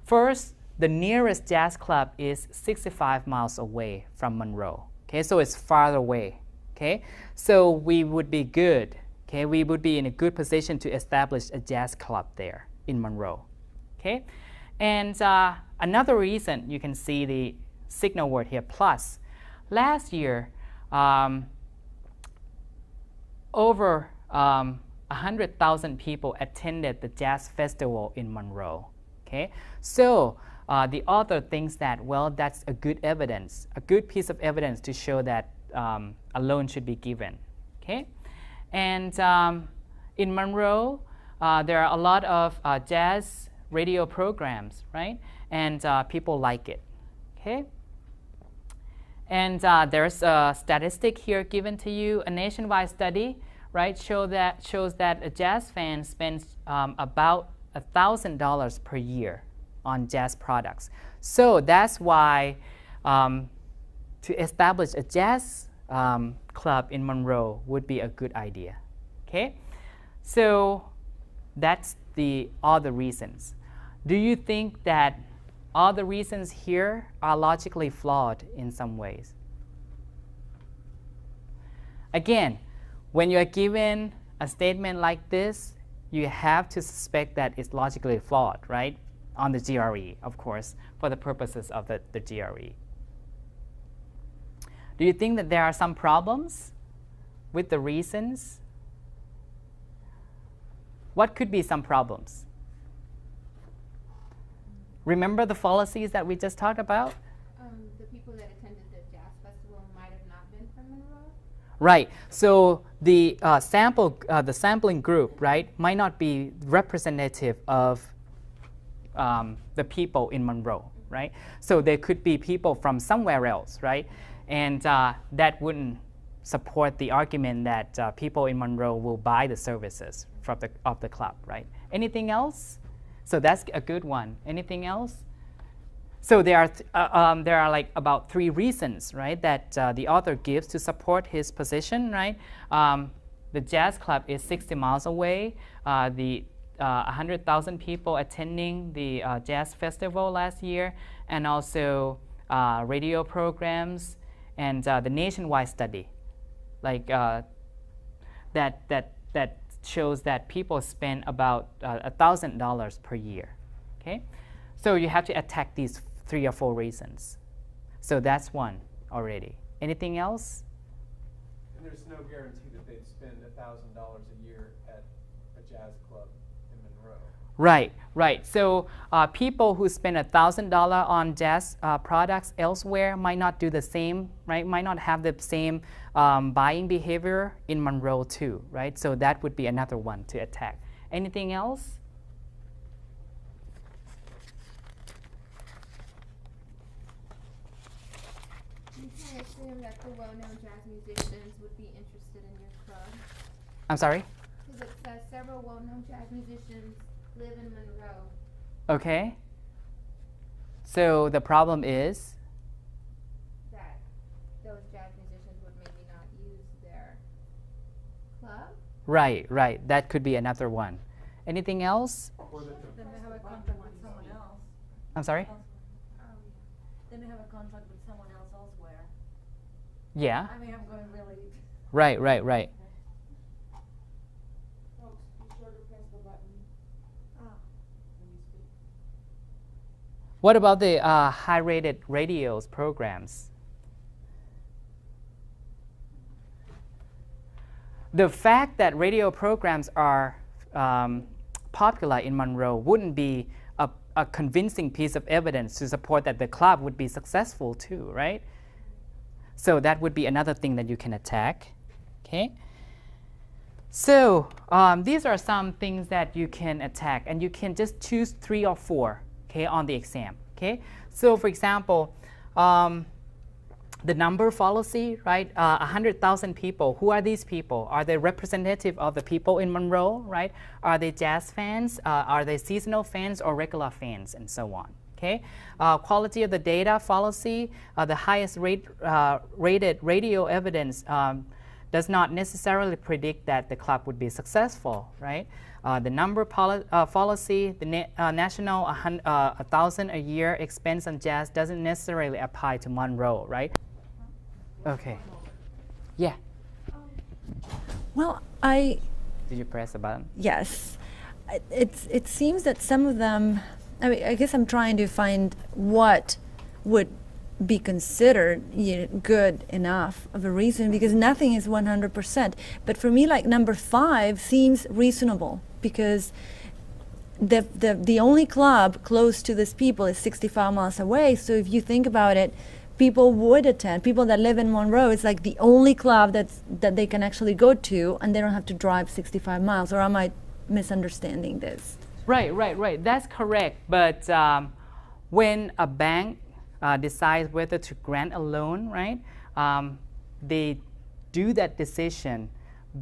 first, the nearest jazz club is 65 miles away from Monroe. Okay, so it's farther away. Okay, so we would be good. Okay, we would be in a good position to establish a jazz club there in Monroe. Okay, and another reason, you can see the signal word here, plus. Last year, over 100,000 people attended the jazz festival in Monroe. Okay, so the author thinks that, well, that's a good evidence, a good piece of evidence to show that a loan should be given. Okay, and in Monroe, there are a lot of jazz radio programs, right? And people like it. Okay. And there's a statistic here given to you. A nationwide study, right, shows that a jazz fan spends about $1,000 per year on jazz products. So that's why to establish a jazz club in Monroe would be a good idea. Okay, so that's all the reasons. Do you think that all the reasons here are logically flawed in some ways? Again, when you're given a statement like this, you have to suspect that it's logically flawed, right? On the GRE, of course, for the purposes of the GRE. Do you think that there are some problems with the reasons? What could be some problems? Remember the fallacies that we just talked about? The people that attended the jazz festival might have not been from Monroe. Right. So the sampling group, right, might not be representative of the people in Monroe, right? So there could be people from somewhere else, right? And that wouldn't support the argument that people in Monroe will buy the services of the club, right? Anything else? So that's a good one. Anything else? So there are like about 3 reasons, right, that the author gives to support his position, right? The jazz club is 60 miles away. The 100,000 people attending the jazz festival last year, and also radio programs, and the nationwide study, like that shows that people spend about $1,000 per year. Okay, so you have to attack these 3 or 4 reasons. So that's one already. Anything else? And there's no guarantee that they'd spend $1,000 a year at a jazz club in Monroe. Right, right. So people who spend $1,000 on jazz products elsewhere might not do the same, right? Might not have the same buying behavior in Monroe too, right? So that would be another one to attack. Anything else? You can assume that the well-known jazz musicians would be interested in your club. I'm sorry? Because it says several well-known jazz musicians live in Monroe. Okay. So the problem is? That those jazz musicians would maybe not use their club. Right, right. That could be another one. Anything else? Or that the Then they have a contract with someone else. I'm sorry? Then they have a contract with someone else elsewhere. Yeah. I mean, I'm going really. Right, right, right. Folks, be sure to press the button. When you speak. What about the high-rated radios programs? The fact that radio programs are popular in Monroe wouldn't be a convincing piece of evidence to support that the club would be successful too, right? So that would be another thing that you can attack. Okay. So these are some things that you can attack, and you can just choose 3 or 4. okay, on the exam. Okay, so for example, the number fallacy, right? 100,000 people. Who are these people? Are they representative of the people in Monroe, right? Are they jazz fans? Are they seasonal fans or regular fans, and so on? Okay. Quality of the data fallacy. The highest rated radio evidence does not necessarily predict that the club would be successful, right? The number fallacy, the national 1,000 a year expense on jazz doesn't necessarily apply to Monroe, right? Okay. Yeah. Well, Did you press the button? yes. It seems that some of them, I mean, I guess I'm trying to find what would be considered good enough of a reason, because nothing is 100%. But for me, like number 5 seems reasonable, because the only club close to these people is 65 miles away. So if you think about it, people would attend. People that live in Monroe, it's like the only club that they can actually go to, and they don't have to drive 65 miles. Or am I misunderstanding this? Right. That's correct. But when a bank decides whether to grant a loan, right, they do that decision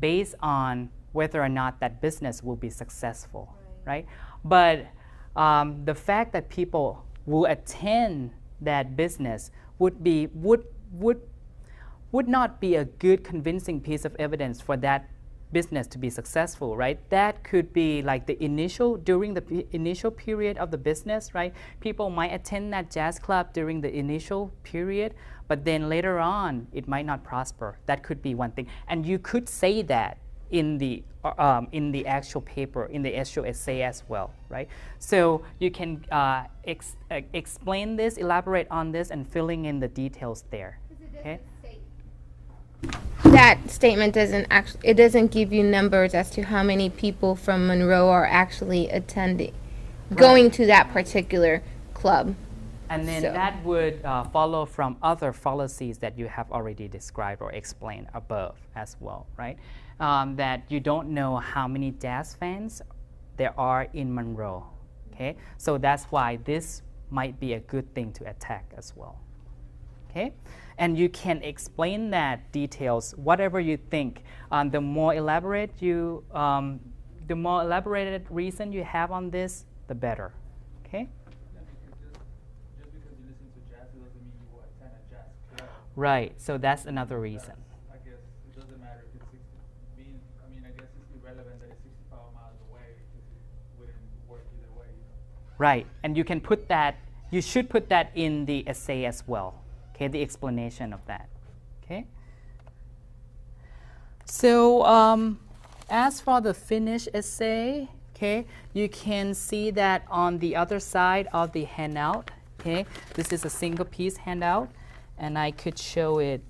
based on whether or not that business will be successful, right? But the fact that people will attend that business would not be a good convincing piece of evidence for that business to be successful, right? That could be like during the initial period of the business, right? People might attend that jazz club during the initial period, but then later on it might not prosper. That could be one thing, and you could say that in the actual paper, in the actual essay as well, right? So you can explain this, elaborate on this, and filling in the details there. Okay. That statement doesn't give you numbers as to how many people from Monroe are actually attending, going to that particular club. And then that would follow from other fallacies that you have already described or explained above as well, right? That you don't know how many jazz fans there are in Monroe, okay? So that's why this might be a good thing to attack as well, okay? And you can explain that details, whatever you think. The more elaborated reason you have on this, the better, okay? Just because you listen to jazz, it doesn't mean you will attend a jazz club. Right, so that's another reason. I guess it doesn't matter if it's 60. I guess it's irrelevant that it's 65 miles away, because it wouldn't work either way, you know? Right, and you can put that, you should put that in the essay as well, okay, the explanation of that, okay? So as for the finished essay, okay, you can see that on the other side of the handout, okay, this is a single piece handout, and I could show it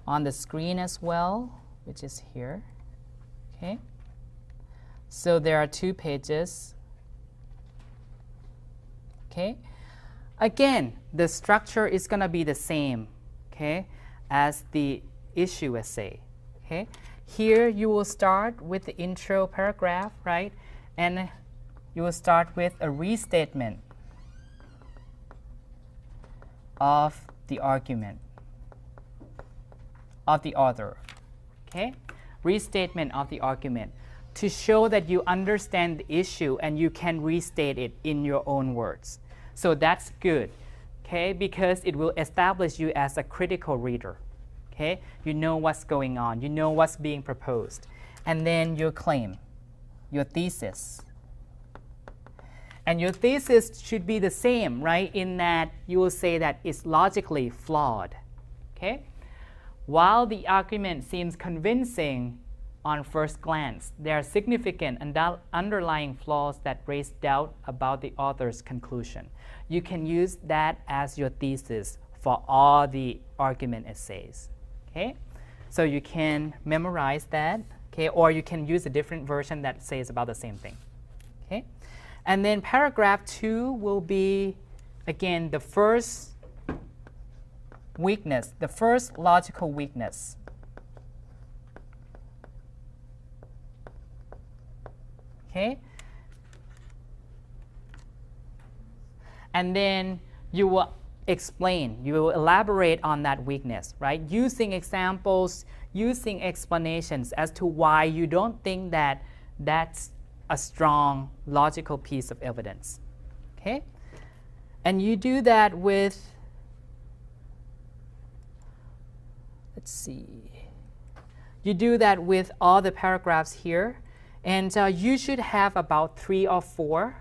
on the screen as well, which is here, okay? So there are 2 pages, okay? Again, the structure is going to be the same, okay, as the issue essay, okay? Here you will start with the intro paragraph, right? And you will start with a restatement of the argument of the author, okay? Restatement of the argument to show that you understand the issue and you can restate it in your own words. So that's good, okay, because it will establish you as a critical reader, okay? You know what's going on, you know what's being proposed. And then your claim, your thesis. And your thesis should be the same, right, in that you will say that it's logically flawed, okay? While the argument seems convincing on first glance, there are significant and underlying flaws that raise doubt about the author's conclusion. You can use that as your thesis for all the argument essays, okay? So you can memorize that, okay, or you can use a different version that says about the same thing, okay? And then paragraph 2 will be, again, the first weakness, the first logical weakness. Okay? And then you will explain, you will elaborate on that weakness, right? Using examples, using explanations as to why you don't think that that's a strong logical piece of evidence, okay? And you do that with, let's see, you do that with all the paragraphs here, and you should have about 3 or 4.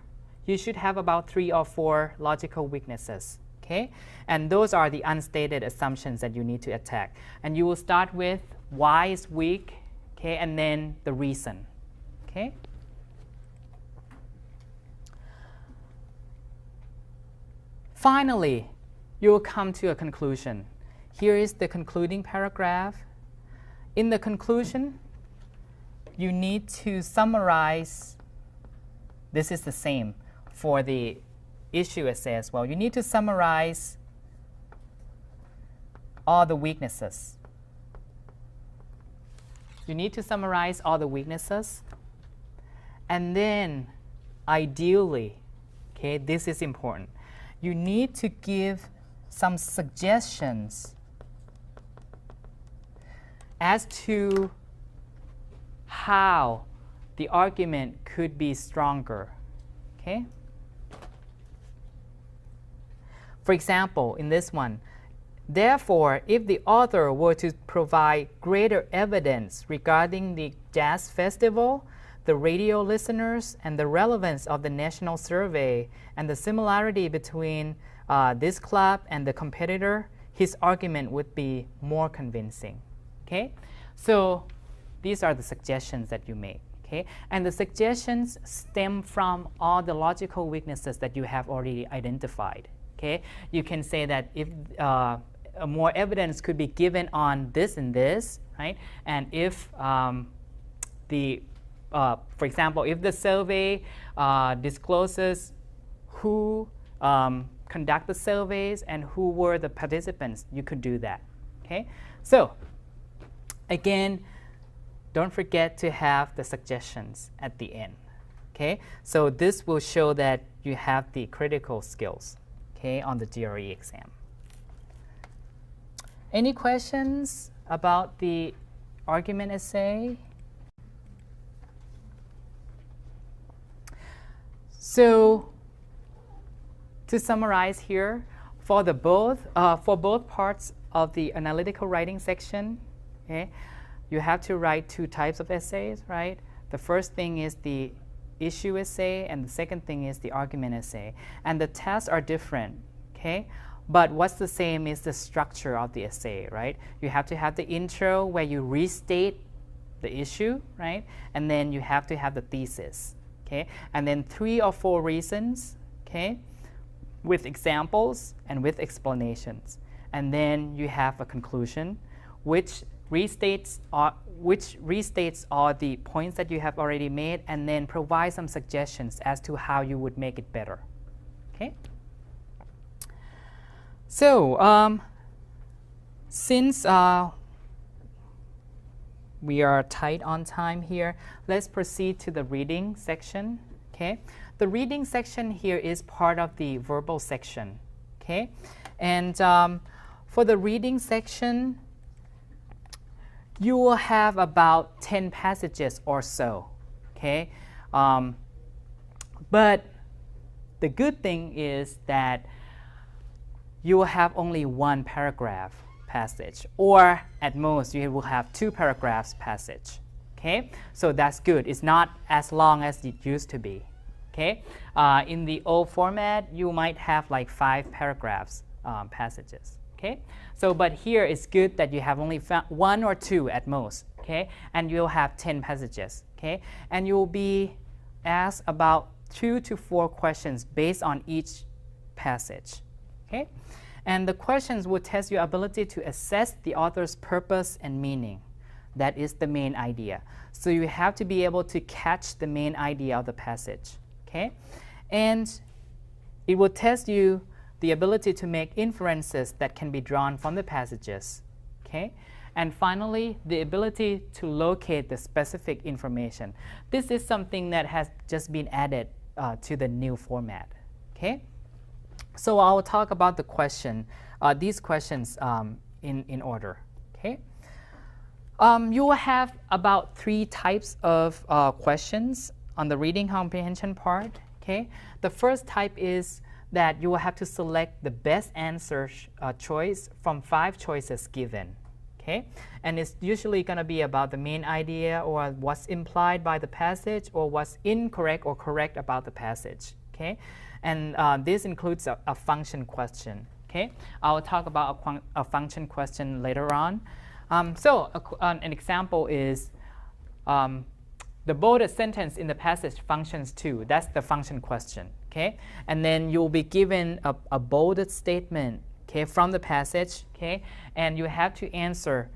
You should have about 3 or 4 logical weaknesses, okay? And those are the unstated assumptions that you need to attack. And you will start with why is weak, okay, and then the reason, okay? Finally, you will come to a conclusion. Here is the concluding paragraph. In the conclusion, you need to summarize. This is the same for the issue essay as well. You need to summarize all the weaknesses. You need to summarize all the weaknesses. And then, ideally, okay, this is important, you need to give some suggestions as to how the argument could be stronger, okay? For example, in this one, therefore, if the author were to provide greater evidence regarding the jazz festival, the radio listeners, and the relevance of the national survey, and the similarity between this club and the competitor, his argument would be more convincing, okay? So these are the suggestions that you make, okay? And the suggestions stem from all the logical weaknesses that you have already identified, okay? You can say that if more evidence could be given on this and this, right? And if for example, if the survey discloses who conduct the surveys and who were the participants, you could do that, okay? So again, don't forget to have the suggestions at the end, okay? So this will show that you have the critical skills, okay, on the GRE exam. Any questions about the argument essay? So to summarize here, for both parts of the analytical writing section, okay, you have to write 2 types of essays, right? The first thing is the issue essay, and the second thing is the argument essay. And the tests are different, okay? But what's the same is the structure of the essay, right? You have to have the intro where you restate the issue, right? And then you have to have the thesis, okay? And then 3 or 4 reasons, okay? With examples and with explanations. And then you have a conclusion which restates all the points that you have already made, and then provide some suggestions as to how you would make it better, okay? So since we are tight on time here, let's proceed to the reading section, okay? The reading section here is part of the verbal section, okay? And for the reading section, you will have about 10 passages or so, okay? But the good thing is that you will have only 1 paragraph passage, or at most you will have 2 paragraphs passage, okay? So that's good. It's not as long as it used to be, okay? In the old format, you might have like 5 paragraphs passages, okay? So, but here it's good that you have only 1 or 2 at most, okay? And you'll have 10 passages, okay? And you'll be asked about 2 to 4 questions based on each passage, okay? And the questions will test your ability to assess the author's purpose and meaning. That is the main idea. So you have to be able to catch the main idea of the passage, okay? And it will test you the ability to make inferences that can be drawn from the passages, okay? And finally, the ability to locate the specific information. This is something that has just been added to the new format, okay? So I'll talk about the question, these questions in order. Okay. You will have about 3 types of questions on the reading comprehension part. Okay. The first type is that you will have to select the best answer choice from 5 choices given. Okay. And it's usually going to be about the main idea or what's implied by the passage or what's incorrect or correct about the passage. Okay. And this includes a function question. Okay. I'll talk about a function question later on. An example is the bolded sentence in the passage functions to. That's the function question. Okay. And then you'll be given a bolded statement, okay, from the passage. Okay. And you have to answer,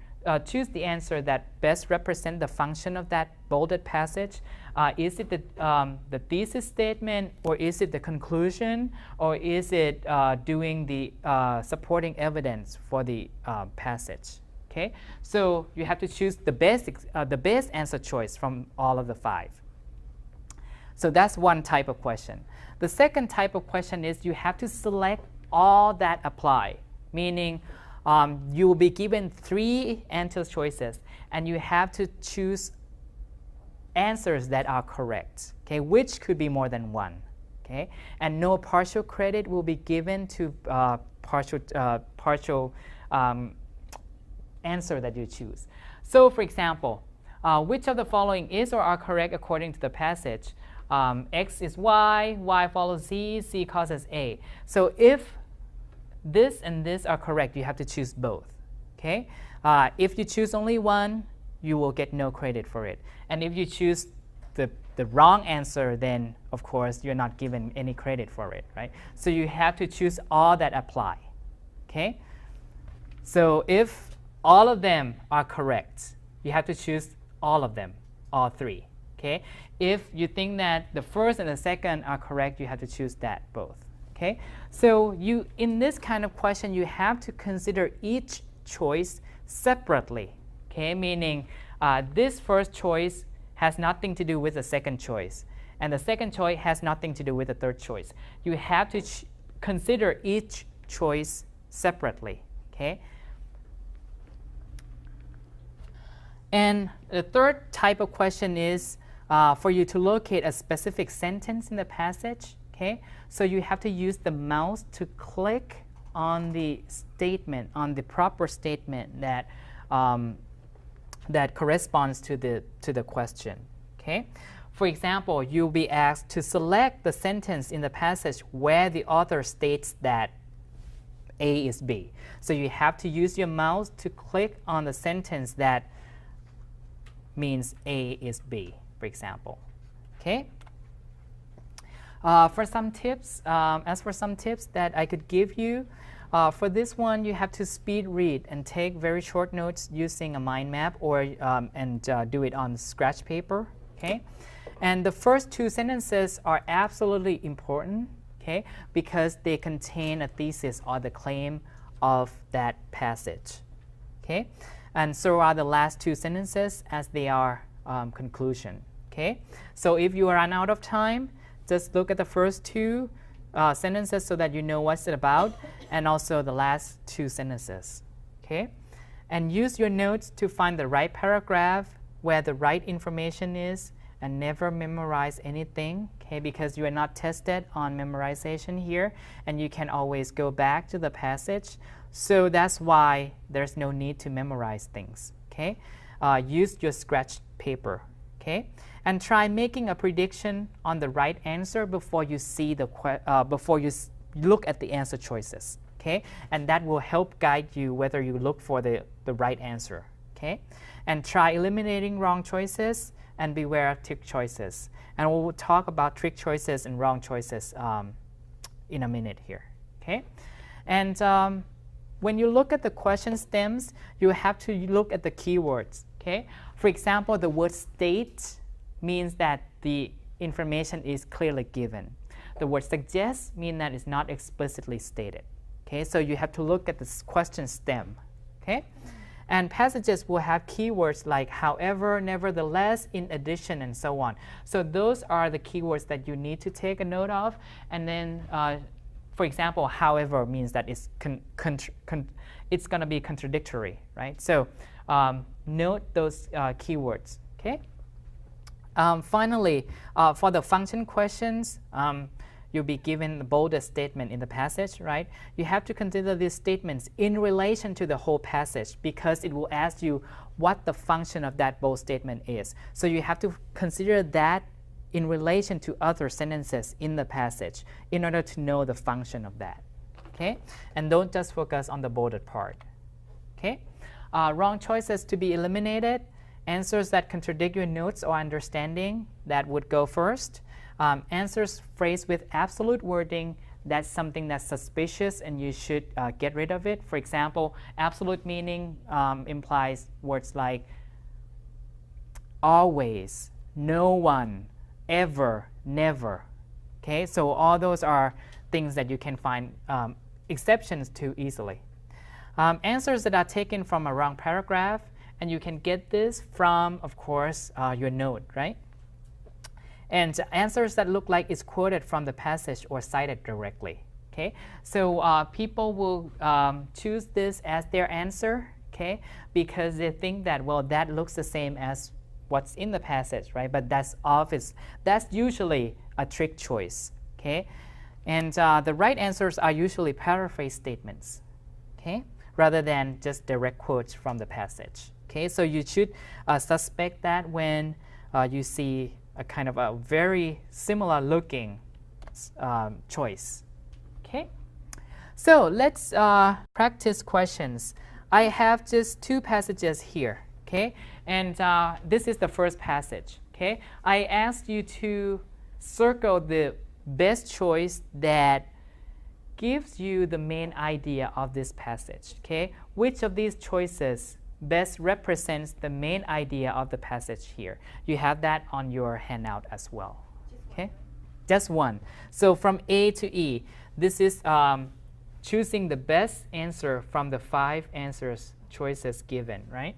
choose the answer that best represents the function of that bolded passage. Is it the thesis statement, or is it the conclusion, or is it doing the supporting evidence for the passage? Okay, so you have to choose the best answer choice from all of the 5. So that's one type of question. The second type of question is you have to select all that apply, meaning you will be given 3 answer choices, and you have to choose answers that are correct, okay, which could be more than 1. Okay, and no partial credit will be given to partial answer that you choose. So for example, which of the following is or are correct according to the passage? X is Y, Y follows Z, Z causes A. So if this and this are correct, you have to choose both. Okay? If you choose only one, you will get no credit for it. And if you choose the wrong answer, then of course you're not given any credit for it, right? So you have to choose all that apply. Okay? So if all of them are correct, you have to choose all of them, all 3. Okay? If you think that the first and the second are correct, you have to choose that both. Okay? So you, in this kind of question, you have to consider each choice separately. Okay? Meaning this first choice has nothing to do with the second choice, and the second choice has nothing to do with the third choice. You have to consider each choice separately. Okay? And the third type of question is for you to locate a specific sentence in the passage. Okay? So you have to use the mouse to click on the statement, on the proper statement that that corresponds to the question. Okay? For example, you'll be asked to select the sentence in the passage where the author states that A is B. So you have to use your mouse to click on the sentence that means A is B, for example. Okay? For some tips, as for some tips that I could give you, for this one, you have to speed read and take very short notes using a mind map or do it on scratch paper. Okay, and the first 2 sentences are absolutely important. Okay, because they contain a thesis or the claim of that passage. Okay, and so are the last 2 sentences, as they are conclusion. Okay, so if you run out of time, just look at the first 2 sentences so that you know what's it about, and also the last 2 sentences. Okay? And use your notes to find the right paragraph where the right information is, and never memorize anything, okay? Because you are not tested on memorization here, and you can always go back to the passage. So that's why there's no need to memorize things. Okay? Use your scratch paper. Okay? And try making a prediction on the right answer before you see the before you look at the answer choices. Okay, and that will help guide you whether you look for the right answer. Okay, and try eliminating wrong choices and beware of trick choices. And we'll talk about trick choices and wrong choices in a minute here. Okay, and when you look at the question stems, you have to look at the keywords. Okay, for example, the word state means that the information is clearly given. The word suggest means that it's not explicitly stated. Okay, so you have to look at the question stem. Okay, and passages will have keywords like however, nevertheless, in addition, and so on. So those are the keywords that you need to take a note of, and then for example, however means that it's it's going to be contradictory, right? So note those keywords, okay? Finally, for the function questions, you'll be given the bolded statement in the passage, right? You have to consider these statements in relation to the whole passage because it will ask you what the function of that bold statement is. So you have to consider that in relation to other sentences in the passage in order to know the function of that, okay? And don't just focus on the bolded part, okay? Wrong choices to be eliminated. Answers that contradict your notes or understanding, that would go first. Answers phrased with absolute wording, that's something that's suspicious and you should get rid of it. For example, absolute meaning implies words like always, no one, ever, never. Okay, so all those are things that you can find exceptions to easily. Answers that are taken from a wrong paragraph, and you can get this from, of course, your note, right? And answers that look like it's quoted from the passage or cited directly, okay? So people will choose this as their answer, okay? Because they think that, well, that looks the same as what's in the passage, right? But that's usually a trick choice, okay? And the right answers are usually paraphrase statements, okay? Rather than just direct quotes from the passage, okay? So you should suspect that when you see a kind of a very similar looking choice, okay? So let's practice questions. I have just two passages here, okay? And this is the first passage, okay? I asked you to circle the best choice that gives you the main idea of this passage, okay? Which of these choices best represents the main idea of the passage here? You have that on your handout as well, okay? Just one. So from A to E, this is choosing the best answer from the 5 choices given, right?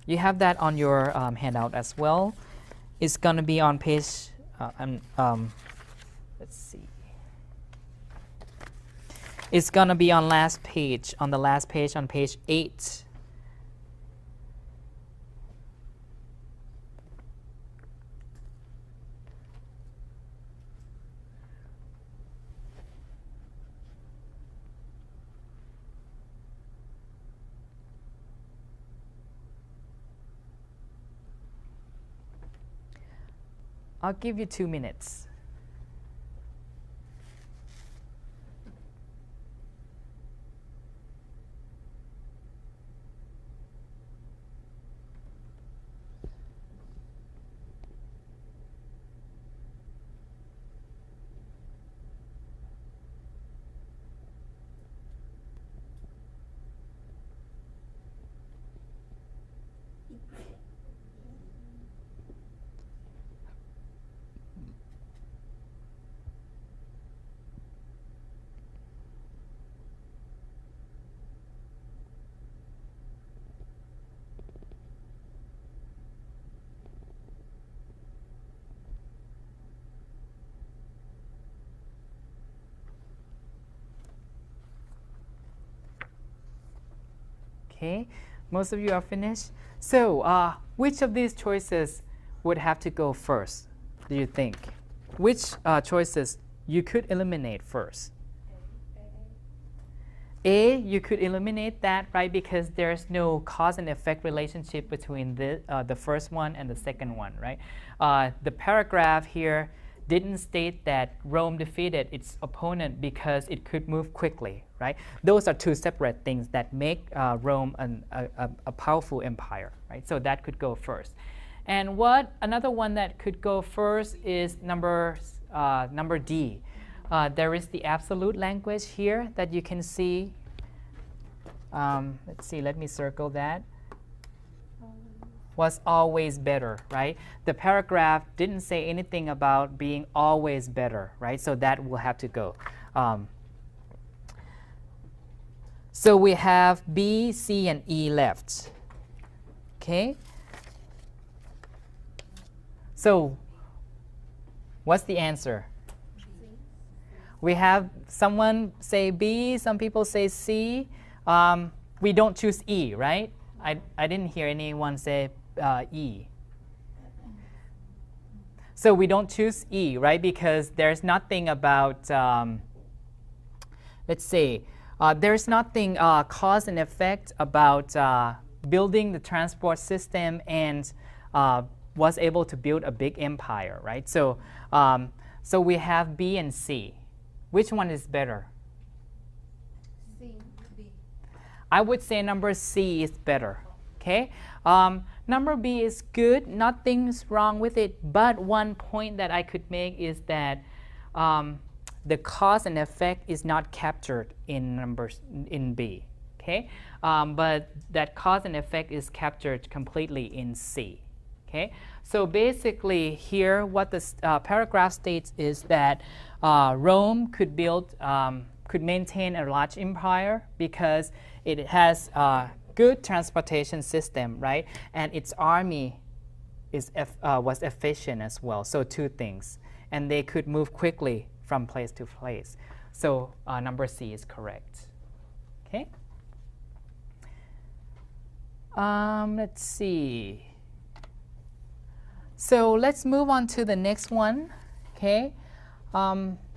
You have that on your handout as well. It's going to be on page, let's see. It's going to be on the last page, on page 8. I'll give you 2 minutes. Okay, most of you are finished. So which of these choices would have to go first, do you think? Which choices you could eliminate first? A, you could eliminate that, right? Because there's no cause and effect relationship between the first one and the second one, right? The paragraph here didn't state that Rome defeated its opponent because it could move quickly, right? Those are two separate things that make Rome a powerful empire, right? So that could go first. And another one that could go first is number D. There is the absolute language here that you can see. Let's see, let me circle that. Was always better, right? The paragraph didn't say anything about being always better, right? So that will have to go. So we have B, C, and E left. Okay? So what's the answer? We have someone say B, some people say C. We don't choose E, right? I didn't hear anyone say E. So we don't choose E, right? Because there's nothing about, let's see, there's nothing cause and effect about building the transport system and was able to build a big empire, right? So, so we have B and C. Which one is better? C, B. I would say number C is better, okay? Number B is good, nothing's wrong with it, but one point that I could make is that the cause and effect is not captured in B, okay? But that cause and effect is captured completely in C, okay? So basically here what the paragraph states is that Rome could could maintain a large empire because it has good transportation system, right? And its army was efficient as well. So two things. And they could move quickly from place to place. So number C is correct. Okay. Let's see. So let's move on to the next one. Okay.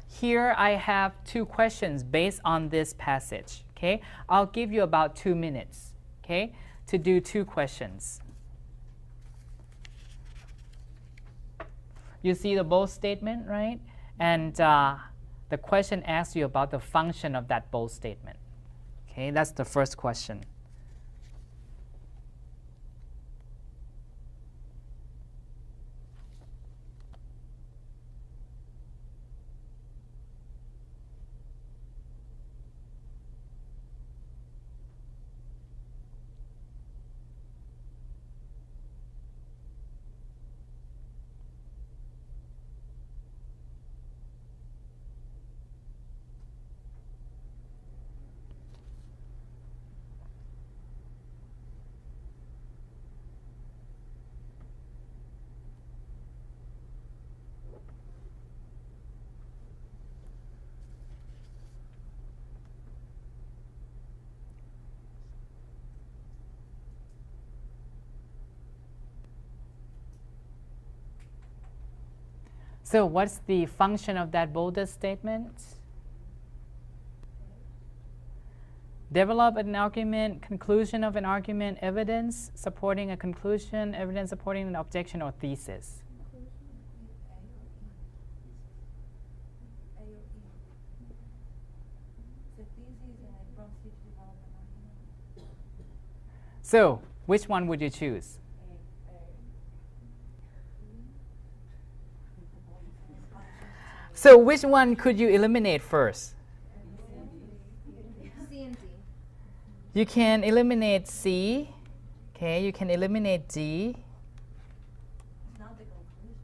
Here I have two questions based on this passage. Okay. I'll give you about 2 minutes. Okay, to do two questions. You see the bold statement, right? And the question asks you about the function of that bold statement. Okay, that's the first question. So what's the function of that bolded statement? Develop an argument, conclusion of an argument, evidence supporting a conclusion, evidence supporting an objection or thesis. So which one would you choose? So which one could you eliminate first? C and D. You can eliminate C. Okay, you can eliminate D. It's not the conclusion.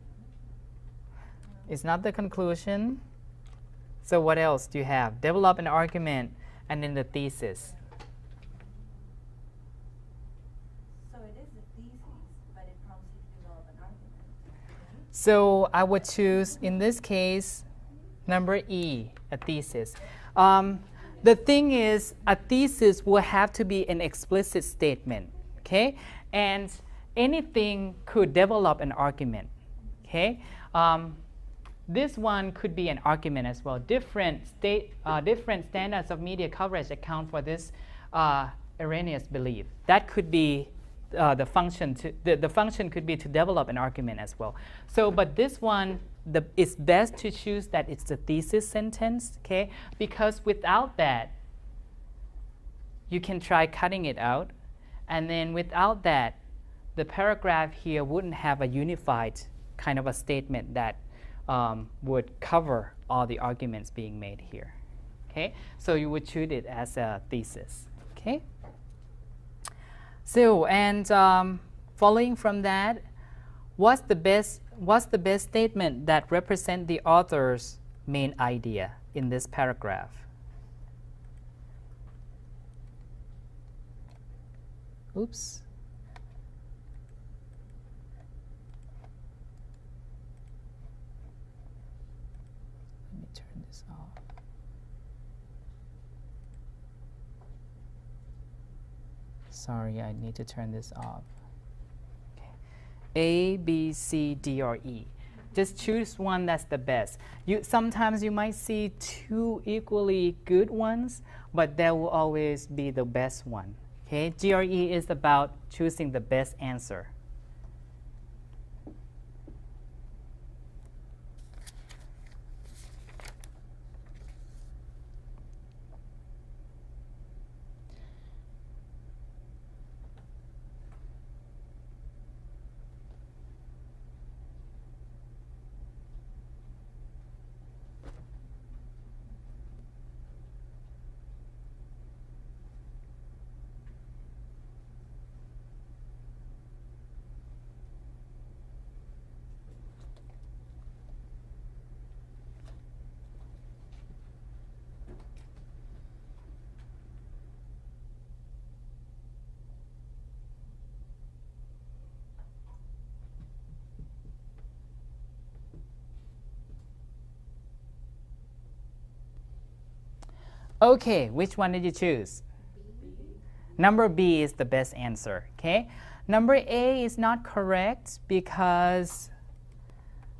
It's not the conclusion. So what else do you have? Develop an argument and then the thesis. So it is the thesis, but it prompts you to develop an argument. So I would choose, in this case, number E, a thesis. The thing is, a thesis will have to be an explicit statement, okay? And anything could develop an argument, okay? This one could be an argument as well. Different standards of media coverage account for this erroneous belief. That could be the function. The function could be to develop an argument as well. So, but this one, it's best to choose that it's the thesis sentence, okay? Because without that, you can try cutting it out. And then without that, the paragraph here wouldn't have a unified kind of a statement that would cover all the arguments being made here, okay? So you would choose it as a thesis, okay? So, and following from that, what's the best statement that represents the author's main idea in this paragraph? Oops. Let me turn this off. Sorry, I need to turn this off. Okay. A, B, C, D, or E. Just choose one that's the best. Sometimes you might see two equally good ones, but there will always be the best one. Okay? G or E is about choosing the best answer. Okay, which one did you choose? Number B is the best answer. Okay? Number A is not correct because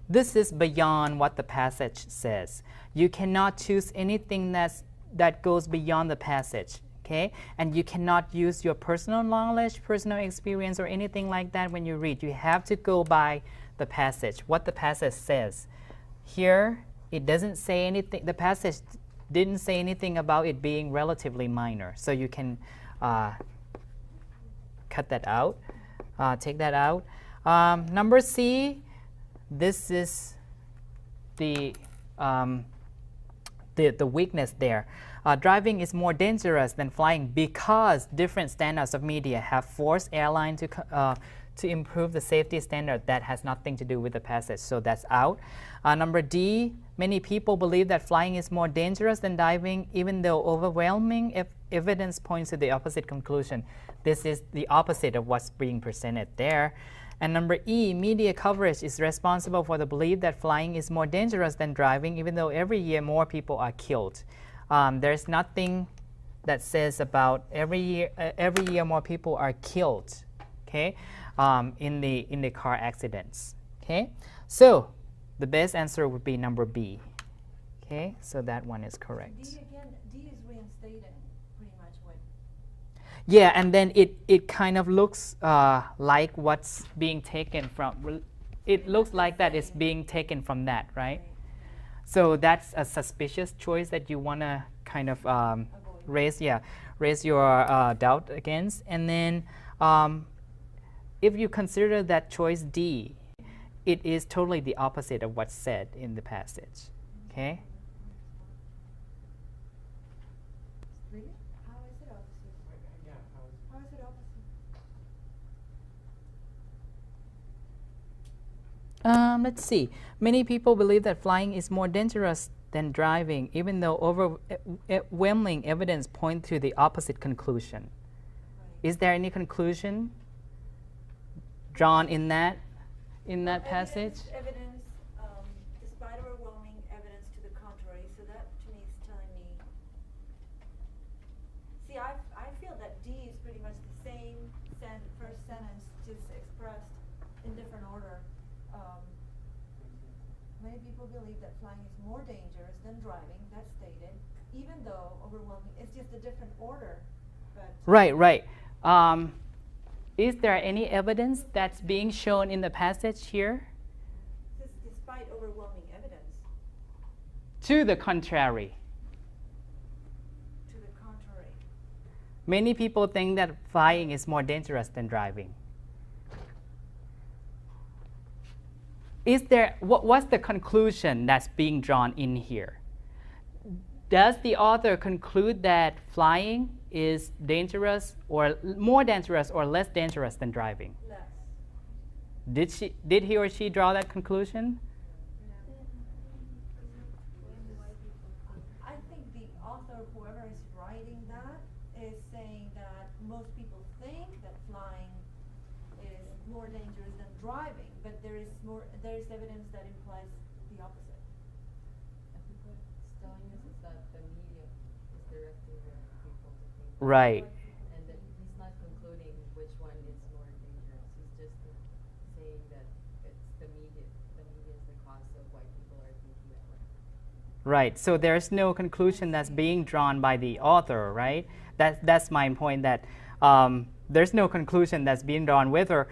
this is beyond what the passage says. You cannot choose anything that goes beyond the passage. Okay? And you cannot use your personal knowledge, personal experience, or anything like that when you read. You have to go by the passage, what the passage says. Here, it doesn't say anything. The passage didn't say anything about it being relatively minor. So you can cut that out, take that out. Number C, this is the weakness there. Driving is more dangerous than flying because different standards of media have forced airline to improve the safety standard. That has nothing to do with the passage, so that's out. Number D, many people believe that flying is more dangerous than diving, even though overwhelming evidence points to the opposite conclusion. This is the opposite of what's being presented there. And number E, media coverage is responsible for the belief that flying is more dangerous than driving, even though every year more people are killed. There's nothing that says about every year more people are killed, okay, in the car accidents. Okay, so the best answer would be number B. Okay, so that one is correct. D again, D is reinstating pretty much what. Yeah, and then it kind of looks like what's being taken from. It looks like that it's being taken from that, right? So that's a suspicious choice that you want to kind of raise your doubt against. And then if you consider that choice D, it is totally the opposite of what's said in the passage. Okay? Really? How is it opposite? Yeah, How is it opposite? Let's see. Many people believe that flying is more dangerous than driving, even though overwhelming evidence point to the opposite conclusion. Right. Is there any conclusion drawn in that passage? Evidence, despite overwhelming evidence to the contrary. So that to me is telling me. See, I feel that D is pretty much the same first sentence, just expressed in different order. Many people believe that flying is more dangerous than driving. That's stated, even though overwhelming. It's just a different order. But Right. Is there any evidence that's being shown in the passage here? despite overwhelming evidence. To the contrary. To the contrary. Many people think that flying is more dangerous than driving. Is there, what's the conclusion that's being drawn in here? Does the author conclude that flying is dangerous or more dangerous or less dangerous than driving? Less. Did he or she draw that conclusion? I think the author, whoever is writing that, is saying that most people think that flying is more dangerous than driving, but there is evidence that implies the opposite. What it's telling us is that the media is directing people to think. Right. And that he's not concluding Right. So there's no conclusion that's being drawn by the author, right? That's my point, that there's no conclusion that's being drawn whether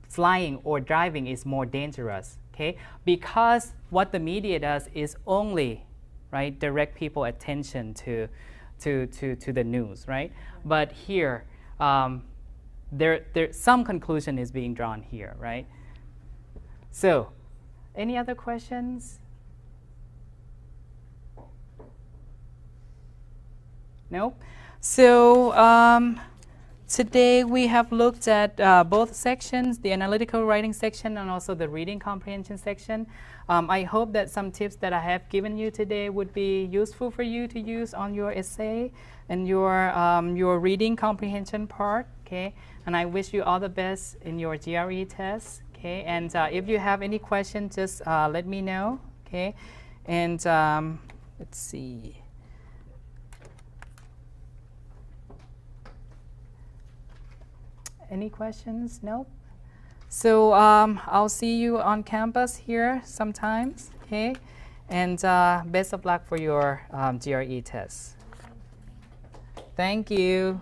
flying or driving is more dangerous, okay? Because what the media does is only, right, direct people attention to the news, right? But here, some conclusion is being drawn here, right? So, any other questions? No? So, today we have looked at both sections, the analytical writing section and also the reading comprehension section. I hope that some tips that I have given you today would be useful for you to use on your essay and your reading comprehension part, okay? And I wish you all the best in your GRE test, okay? And if you have any questions, just let me know, okay? And let's see. Any questions? Nope. So I'll see you on campus here sometimes, okay? And best of luck for your GRE test. Thank you.